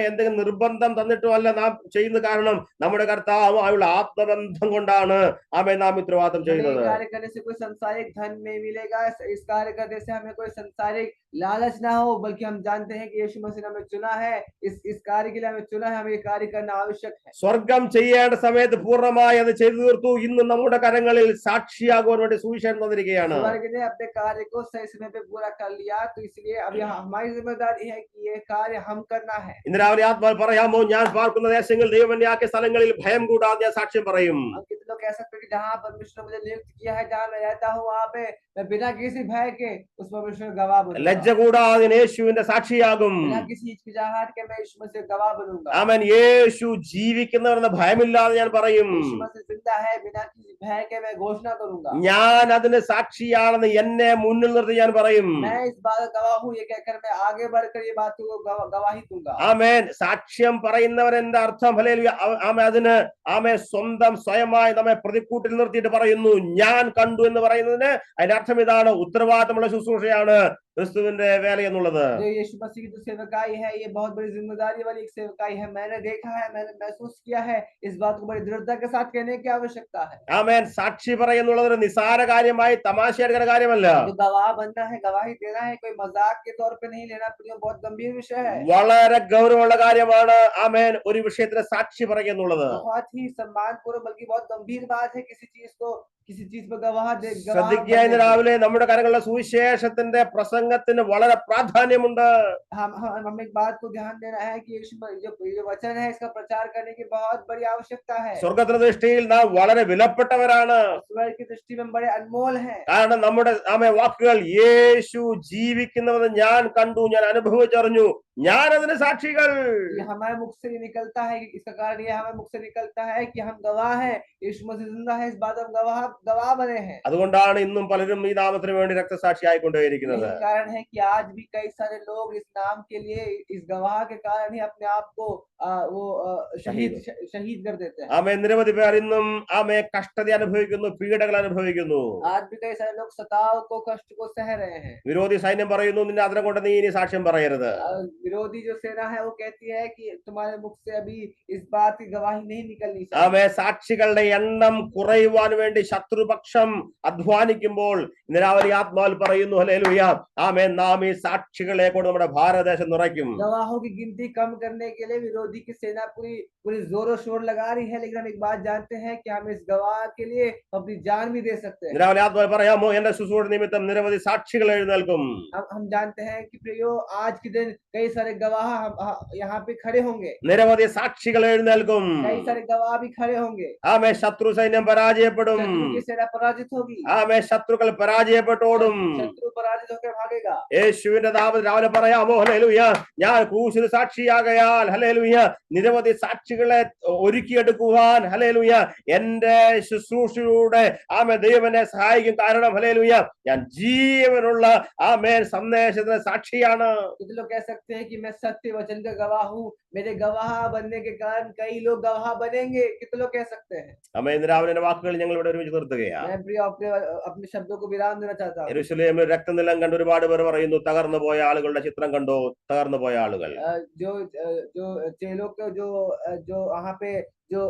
എന്തെങ്കിലും നിർബന്ധം തന്നിട്ടോ അല്ല നാം ചെയ്യുന്ന. കാരണം നമ്മുടെ കർത്താവുമായുള്ള ആത്മബന്ധം കൊണ്ടാണ് നാം ഉത്തരവാദിത്തം ചെയ്യുന്നത്. कार्य करने से कोई सांसारिक धन नहीं मिलेगा, इस कार्य करने से हमें कोई सांसारिक लालच ना हो, बल्कि हम जानते हैं कि यीशु मसीह ने हमें चुना है, इस कार्य के लिए हमें चुना है, हमें ये कार्य करना आवश्यक है। സ്വർഗം ചെയ്യേണ്ട സമയത്ത് പൂർണ്ണമായി അത് ചെയ്തു തീർത്തു. ഇന്ന് നമ്മുടെ കരങ്ങളിൽ സാക്ഷിയാകുവാൻ വേണ്ടി സുവിശേഷം തന്നിരിക്കുകയാണ്. स्वर्ग ने अपने कार्य को सही समय पे पूरा कर लिया, तो इसलिए अभी हमारी जिम्मेदारी है कि ये कार्य हम करना है। ഇന്ന് രാവിലെ ആത്മാവ് പറയാമോ, ഞാൻ പാർക്കുന്ന ദേശങ്ങളിൽ ദൈവം എന്നെ ആക്കിയ സ്ഥലങ്ങളിൽ ഭയം കൂടാതെ ഞാൻ സാക്ഷ്യം പറയും. हम कितने लोग कह सकते हैं कि जहाँ परमेश्वर ने मुझे नियुक्त किया है, जहाँ मैं रहता हूँ, वहाँ पे मैं बिना किसी भय के उस परमेश्वर का गवाह बनूंगा। ലജ്ജ കൂടാതെ യേശുവിന്റെ സാക്ഷിയാകും. बिना किसी हिचकिचाहट के मैं यीशु मसीह का गवाह बनूंगा। ആമേൻ. യേശു ജീവിക്കുന്നവരെന്ന ഭയമില്ലാതെ ഞാൻ പറയും. यीशु मसीह जिंदा है, बिना किसी भय के मैं घोषणा करूंगा। ഞാൻ അതിന് സാക്ഷിയാണെന്ന് എന്നെ മുന്നിൽ നിർത്തി ഞാൻ പറയും. मैं इस बात का गवाह हूँ ये कहकर मैं आगे बढ़कर ये बात को गवाही दूंगा। ആമേൻ. സാക്ഷ്യം പറയുന്നവൻ എന്റെ അർത്ഥം ഹല്ലേലൂയ അതിന് സ്വന്തം സ്വയമായി നമ്മെ പ്രതിക്കൂട്ടിൽ നിർത്തിയിട്ട് പറയുന്നു ഞാൻ കണ്ടു എന്ന് പറയുന്നതിന് അതിന്റെ അർത്ഥം ഇതാണ്, ഉത്തരവാദിത്തമുള്ള ശുശ്രൂഷയാണ് ക്രിസ്തുവിന്റെ വേല എന്നുള്ളത്. जो यीशु मसीह की जो सेवकाई है, ये बहुत बड़ी जिम्मेदारी वाली एक सेवकाई है। मैंने देखा है, मैंने महसूस किया है, इस बात को बड़ी दृढ़ता के साथ कहने की आवश्यकता है। ആമേൻ. സാക്ഷി പറയുന്നുള്ളത് ഒരു നിസാര കാര്യമായി തമാശയുടെ കാര്യമല്ല. जो गवाह बनना है, गवाही देना है, कोई मजाक के तौर पे नहीं लेना, बहुत गंभीर विषय है, വളരെ ഗൗരവമുള്ള കാര്യമാണ്. ആമേൻ. ഒരു വിഷയത്തിന് സാക്ഷി പറയുന്നുള്ളത് बहुत ही सम्मानपूर्वक, बल्कि बहुत गंभीर बात है किसी चीज पर गवाह ശ്രദ്ധിക്കുക. ഇന്ന് രാവിലെ നമ്മുടെ കരങ്ങളിലെ സുവിശേഷത്തിന്റെ പ്രസംഗത്തിന് വളരെ പ്രാധാന്യമുണ്ട്. हम एक बात को ध्यान देना है कि जो वचन है इसका प्रचार करने की बहुत बड़ी आवश्यकता है। സ്വർഗത്തിന്റെ ദൃഷ്ടിയിൽ നാം വളരെ വിലപ്പെട്ടവരാണ്. स्वर्ग की दृष्टि में बड़े अनमोल हैं। കാരണം നമ്മുടെ വാക്കുകൾ യേശു ജീവിക്കുന്നവെന്ന് ഞാൻ കണ്ടു, ഞാൻ അനുഭവിച്ചറിഞ്ഞു, ഞാൻ അതിന് സാക്ഷികൾ. हमारे मुख से निकलता है, इसका कारण यह हमारे मुख से निकलता है कि हम गवाह हैं, यीशु मसीह जिंदा है, इस बात हम गवाह बने हैं। അതുകൊണ്ടാണ് ഇന്നും പലരും ഈ നാമത്തിന് വേണ്ടി രക്തസാക്ഷി ആയിക്കൊണ്ടേയിരിക്കുന്നത്. कारण है कि आज भी कई सारे लोग इस नाम के लिए, इस गवाह के कारण ही अपने आप को शहीद कर देते हैं। ആമേൻ. നിരവധി പേർ ഇന്നും കഷ്ടത അനുഭവിക്കുന്നു, പീഡകൾ അനുഭവിക്കുന്നു. आज भी कई सारे लोग सताव को, कष्ट को सह रहे हैं। വിരോധി സൈന്യം പറയുന്നു, നിന്റെ അതിനെ കൊണ്ട് നീ ഇനി സാക്ഷ്യം പറയരുത്. विरोधी जो सेना है वो कहती है कि तुम्हारे मुख से अभी इस बात की गवाही नहीं निकलनी चाहिए। സാക്ഷികളുടെ എണ്ണം കുറയുവാൻ വേണ്ടി ശത്രുപക്ഷം അധ്വാനിക്കുമ്പോൾ നിരവധി ആത്മാവിൽ പറയുന്നു ഹല്ലേലൂയ ആമേൻ, നാം ഈ സാക്ഷികളെ കൊണ്ട് നമ്മുടെ ഭാരതദേശം നിറയ്ക്കും. गवाहों की गिनती कम करने के लिए विरोधी की सेना पूरी जोरों शोर लगा रही है, लेकिन हम एक बात जानते हैं कि हम इस गवाह के लिए अपनी जान भी दे सकते हैं। നിരവധി ആത്മാവിൽ പറയാമോ, എന്റെ ശുശ്രൂഷ നിമിത്തം നിരവധി സാക്ഷികൾ എഴുന്നേൽക്കും. हम जानते हैं कि प्रियो आज के दिन कई सारे गवाह यहाँ पे खड़े होंगे, നിരവധി സാക്ഷികൾ എഴുന്നേൽക്കും. कई सारे गवाह भी खड़े होंगे। ആമേൻ. ശത്രു സൈന്യം പരാജയപ്പെടും. शत्रु की सेना पराजित होगी। ആമേൻ. ശത്രുക്കൾ പരാജയപ്പെട്ടോടും. शत्रु पराजित होकर भागेगा। യേശുവിന്റെ നാമത്തിൽ രാവിലെ പറയാമോ ഹല്ലേലൂയ ഞാൻ ക്രൂശിൽ സാക്ഷിയാകയാൽ ഹല്ലേലൂയ നിരവധി സാക്ഷികളെ ഒരുക്കിയെടുക്കുവാൻ ഹല്ലേലൂയ എന്റെ ശുശ്രൂഷയുടെ ദൈവം എന്നെ സഹായിക്കും. കാരണം ഹല്ലേലൂയ ഞാൻ ജീവനുള്ള സന്ദേശത്തിന് സാക്ഷിയാണ്. कुछ लोग कह सकते हैं हैं कि मैं सत्य वचन का गवाह हूँ, मेरे गवाह बनने के कारण कई लोग गवाह बनेंगे, कितने लोग कह सकते हैं। അമ്മ ഇന്ന് രാവിലെ എന്റെ വാക്കുകൾ ഞങ്ങൾ ഇവിടെ ഒരുമിച്ച് നിർത്തുകയാണ്. मैं प्रिय अपने अपने शब्दों को विराम देना चाहता हूँ। യെരൂശലേമിൽ രക്തനിലം കണ്ട് ഒരുപാട് പേർ പറയുന്നു, തകർന്നു പോയ ആളുകളുടെ ചിത്രം കണ്ടോ, തകർന്നു പോയ ആളുകൾ. जो चेलों को जो वहाँ पे जो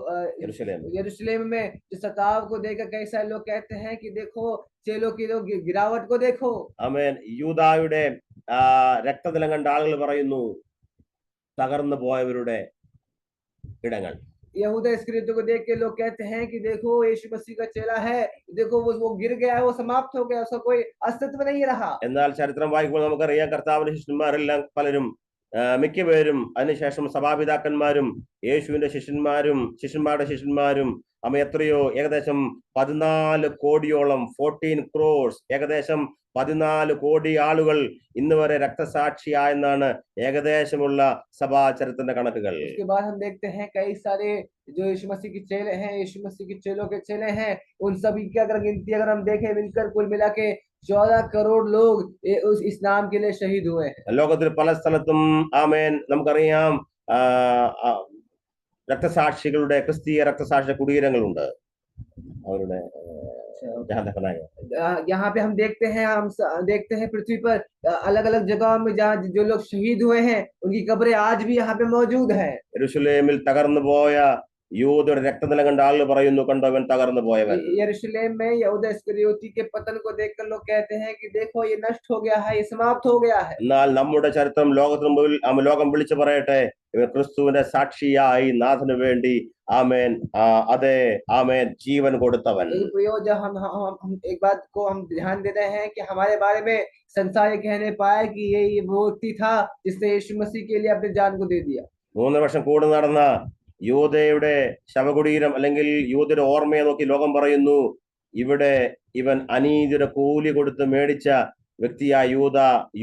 യെരൂശലേം यरूशलेम में जो सताव को देखकर कई सारे लोग कहते हैं कि देखो चेलों की जो गिरावट को देखो। ആമേൻ. യൂദായുടെ രക്തനിലം കണ്ട ആളുകൾ പറയുന്നു, തകർന്നു പോയവരുടെ ഇടങ്ങൾ. यहूदा इस्करियोती को देख के लोग कहते हैं कि देखो यीशु मसीह का चेला है, देखो वो गिर गया है, वो समाप्त हो गया, उसका कोई अस्तित्व नहीं रहा। എന്നാൽ ചരിത്രം വായിക്കുമ്പോൾ നമുക്കറിയാം, കർത്താവിന്റെ ശിഷ്യന്മാരെല്ലാം പലരും മിക്കപേരും അതിനുശേഷം സഭാപിതാക്കന്മാരും യേശുവിന്റെ ശിഷ്യന്മാരുടെ ശിഷ്യന്മാരും എത്രയോ ഏകദേശം 14 കോടിയോളം 14 crores ഏകദേശം 14 കോടി ആളുകൾ ഇന്ന് വരെ രക്തസാക്ഷിയായെന്നാണ് ഏകദേശമുള്ള സഭാ ചരിത്രത്തിന്റെ കണക്കുകൾ. उसके बाद हम देखते हैं कई सारे जो यीशु मसीह के चेले हैं, यीशु मसीह के चेलों के चेले हैं, उन सभी की अगर गिनती अगर हम देखें मिलकर कुल मिला के 14 करोड़ लोग इस नाम के लिए शहीद हुए हैं। ലോകത്തിൽ പല സ്ഥലത്തും ആമേൻ നമുക്കറിയാം രക്തസാക്ഷികളുടെ ക്രിസ്തീയ രക്തസാക്ഷി കുടീരങ്ങളുണ്ട്. അവരുടെ यहाँ पे हम देखते हैं पृथ्वी पर अलग अलग जगहों में जहाँ जो लोग शहीद हुए हैं उनकी कब्रें आज भी यहाँ पे मौजूद है। യെരൂശലേമിൽ തകർന്നു പോയ യൂദയുടെ രക്തനിലം കണ്ട ആളുകൾ പറയുന്നു, കണ്ടോ അവൻ തകർന്നു പോയവൻ. यरूशलेम में यहूदा इस्करियोती के पतन को देखकर लोग कहते हैं कि देखो ये नष्ट हो गया है, ये समाप्त हो गया है। എന്നാൽ നമ്മുടെ ചരിത്രം ലോകം വിളിച്ചു പറയട്ടെ, ഇവൻ ക്രിസ്തുവിന്റെ സാക്ഷിയായി നാഥന് വേണ്ടി ആമേൻ അതെ ആമേൻ ജീവൻ കൊടുത്തവൻ. जब हम एक बात को हम ध्यान देते हैं कि हमारे बारे में संसार ये कहने पाया कि ये वो व्यक्ति था जिसने यीशु मसीह के लिए अपनी जान को दे दिया। 3 വർഷം കൂടെ നടന്ന യൂദയുടെ ശവകുടീരം അല്ലെങ്കിൽ യൂദയുടെ ഓർമ്മയെ നോക്കി ലോകം പറയുന്നു, ഇവിടെ ഇവൻ അനീതിയുടെ കൂലി കൊടുത്ത് മേടിച്ച വ്യക്തിയായ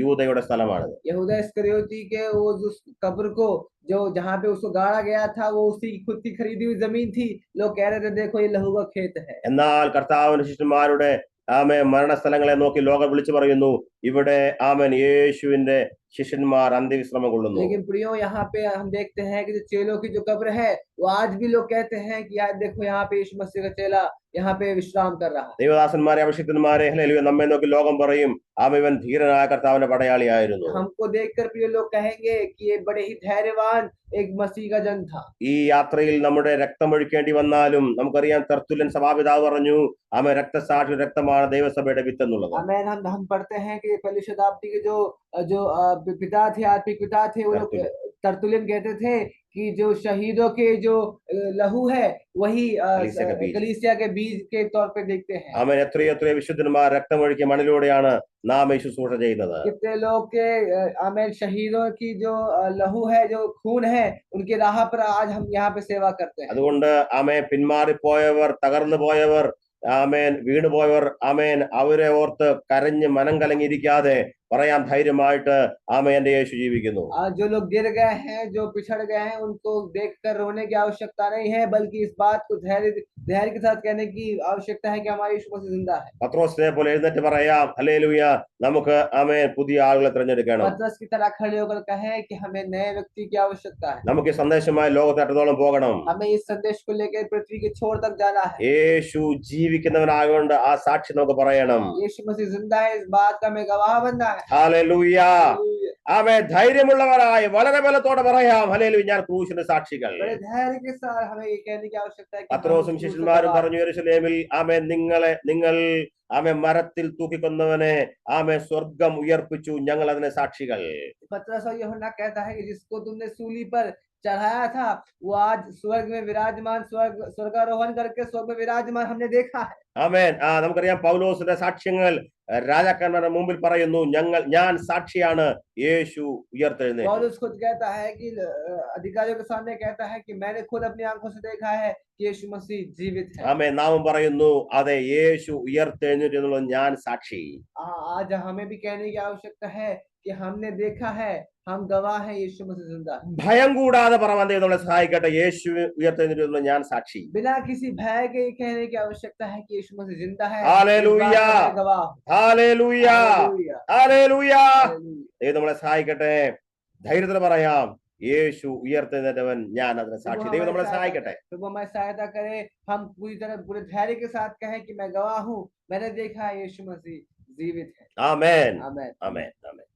യൂദയുടെ സ്ഥലമാണ്. यहूदा इस्करियोती के वो जो कब्र को जो जहाँ पे उसको गाड़ा गया था वो उसकी खुद की खरीदी हुई जमीन थी। लोग कह रहे थे देखो ये लहू का खेत है। എന്നാൽ കർത്താവിന്റെ ശിഷ്യന്മാരുടെ മരണസ്ഥലങ്ങളെ നോക്കി ലോകം വിളിച്ചു പറയുന്നു, ഇവിടെ ആമേൻ യേശുവിന്റെ शिष्यन्मार अंत्यविश्राम കൊള്ളുന്നു. लेकिन प्रियो यहाँ पे हम देखते हैं कि जो चेलों की जो कब्र है वो आज भी लोग कहते हैं कि यार देखो यहाँ पे यीशु मसीह का चेला यहाँ पे विश्राम कर रहा है. ദൈവദാസന്മാരെ അഭിഷിക്തന്മാരെ ഹല്ലേലൂയ നമ്മെ നോക്കി ലോകം പറയും അവൻ ധീരനായ കർത്താവിന്റെ പടയാളിയായിരുന്നു. हमको देखकर प्रिय लोग कहेंगे कि ये बड़े ही धैर्यवान एक मसीह का जन था. ഈ യാത്രയിൽ നമ്മുടെ രക്തമൊഴുക്കേണ്ടി വന്നാലും നമുക്കറിയാം തർത്തുല്യൻ സഭാപിതാവ് പറഞ്ഞു ആമേൻ രക്തസാക്ഷി രക്തമാണ് ദൈവസഭയുടെ വിത്ത് എന്നുള്ളത്. आमेन. हम पढ़ते हैं कि पहली शताब्दी के जो पिता थे आत्मिक पिता थे वो लोग तर्तुल्यन कहते थे कि जो शहीदों के जो लहू है वही कलीसिया के बीज के तौर पे देखते हैं. ആമേൻ. എത്രയോ വിശുദ്ധന്മാർ രക്തമൊഴുക്കിയ മണ്ണിലൂടെയാണ് നാം ഈ ശുശ്രൂഷ ചെയ്യുന്നത്. कितने लोग के आमेन शहीदों की जो लहू है जो खून है उनके राह पर आज हम यहाँ पे सेवा करते हैं. അതുകൊണ്ട് ആമേൻ പിന്മാറിപ്പോയവർ തകർന്നു പോയവർ ആമേൻ വീണുപോയവർ ആമേൻ അവരെ ഓർത്ത് കരഞ്ഞ് മനം കലങ്ങിയിരിക്കാതെ പറയാം ധൈര്യമായിട്ട് ആമേൻ എന്റെ യേശു ജീവിക്കുന്നു. जो लोग गिर गए हैं जो पिछड़ गए हैं उनको देखकर रोने की आवश्यकता नहीं है बल्कि इस बात को धैर्य के साथ कहने की आवश्यकता है कि हमारा यीशु मसीह जिंदा है. പത്രോസിനെ പോലെ എഴുന്നേറ്റ് പറയാം ഹല്ലേലൂയ നമുക്ക് ആമേൻ പുതിയ ആളുകളെ തിരഞ്ഞെടുക്കണം. पतरस की तरह खड़े होकर कहें कि हमें नए व्यक्ति की आवश्यकता है. നമുക്ക് ഈ സന്ദേശമായി ലോകത്തെട്ടത്തോളം പോകണം. हमें इस संदेश को लेकर पृथ्वी के छोर तक जाना है. യേശു ജീവിക്കുന്നവനാകൊണ്ട് ആ സാക്ഷി നമുക്ക് പറയണം. यीशु मसीह जिंदा है इस बात का हमें गवाह बनना है. ഹല്ലേലൂയ. ആമേൻ. ധൈര്യമുള്ളവരായി വളരെ ബലത്തോടെ പറയാം ഹല്ലേലൂയ ഞാൻ ക്രൂശിന്റെ സാക്ഷികൾ. बड़े धैर्य के साथ हमें ये कहने की आवश्यकता है कि പത്രോസും ശിഷ്യന്മാരും പറഞ്ഞു യെരൂശലേമിൽ ആമേൻ നിങ്ങൾ ആമേൻ മരത്തിൽ തൂക്കിക്കൊന്നവനെ ആമേൻ സ്വർഗം ഉയർപ്പിച്ചു ഞങ്ങൾ അതിനെ സാക്ഷികൾ. पतरस और यूहन्ना कहता है कि जिसको तुमने सूली पर चढ़ाया था वो आज स्वर्ग में विराजमान स्वर्गारोहण करके स्वर्ग में विराजमान हमने देखा है. ആമേൻ. നമുക്കറിയാം പൗലോസിന്റെ സാക്ഷ്യങ്ങൾ രാജാക്കന്മാരുടെ മുമ്പിൽ പറയുന്നു ഞാൻ സാക്ഷിയാണ് യേശു ഉയർത്തെഴുന്നേറ്റു. पौलुस खुद कहता है कि अधिकारियों के सामने कहता है कि मैंने खुद अपनी आंखों से देखा है कि यीशु मसीह जीवित है. ആമേൻ. നാമും പറയുന്നു അതെ യേശു ഉയർത്തെഴുന്നേറ്റു എന്നുള്ള ഞാൻ സാക്ഷി. आज हमें भी कहने की आवश्यकता है कि हमने देखा है हम गवाह हैं यीशु मसीह जिंदा है. ഭയം കൂടാതെ പറയാൻ ദൈവം നമ്മളെ സഹായിക്കട്ടെ. യേശു ഉയർത്തെഴുന്നേറ്റു എന്നുള്ള ഞാൻ സാക്ഷി. बिना किसी भय के कहने की आवश्यकता है कि यीशु मसीह जिंदा है. ഹല്ലേലൂയ. गवाह. ഹല്ലേലൂയ. ഹല്ലേലൂയ. ദൈവം നമ്മളെ സഹായിക്കട്ടെ. ധൈര്യത്തിൽ പറയാം, യേശു ഉയർത്തെഴുന്നേറ്റവൻ, ഞാൻ അതിന് प्रभु സാക്ഷി. ദൈവം हमारी നമ്മളെ सहायता സഹായിക്കട്ടെ. करे, प्रभु हमारी सहायता करे। हम पूरी तरह पूरे धैर्य के साथ कहें कि मैं गवाह हूँ, मैंने देखा है यीशु मसीह जीवित है। ആമേൻ, आमेन। ആമേൻ, ആമേൻ.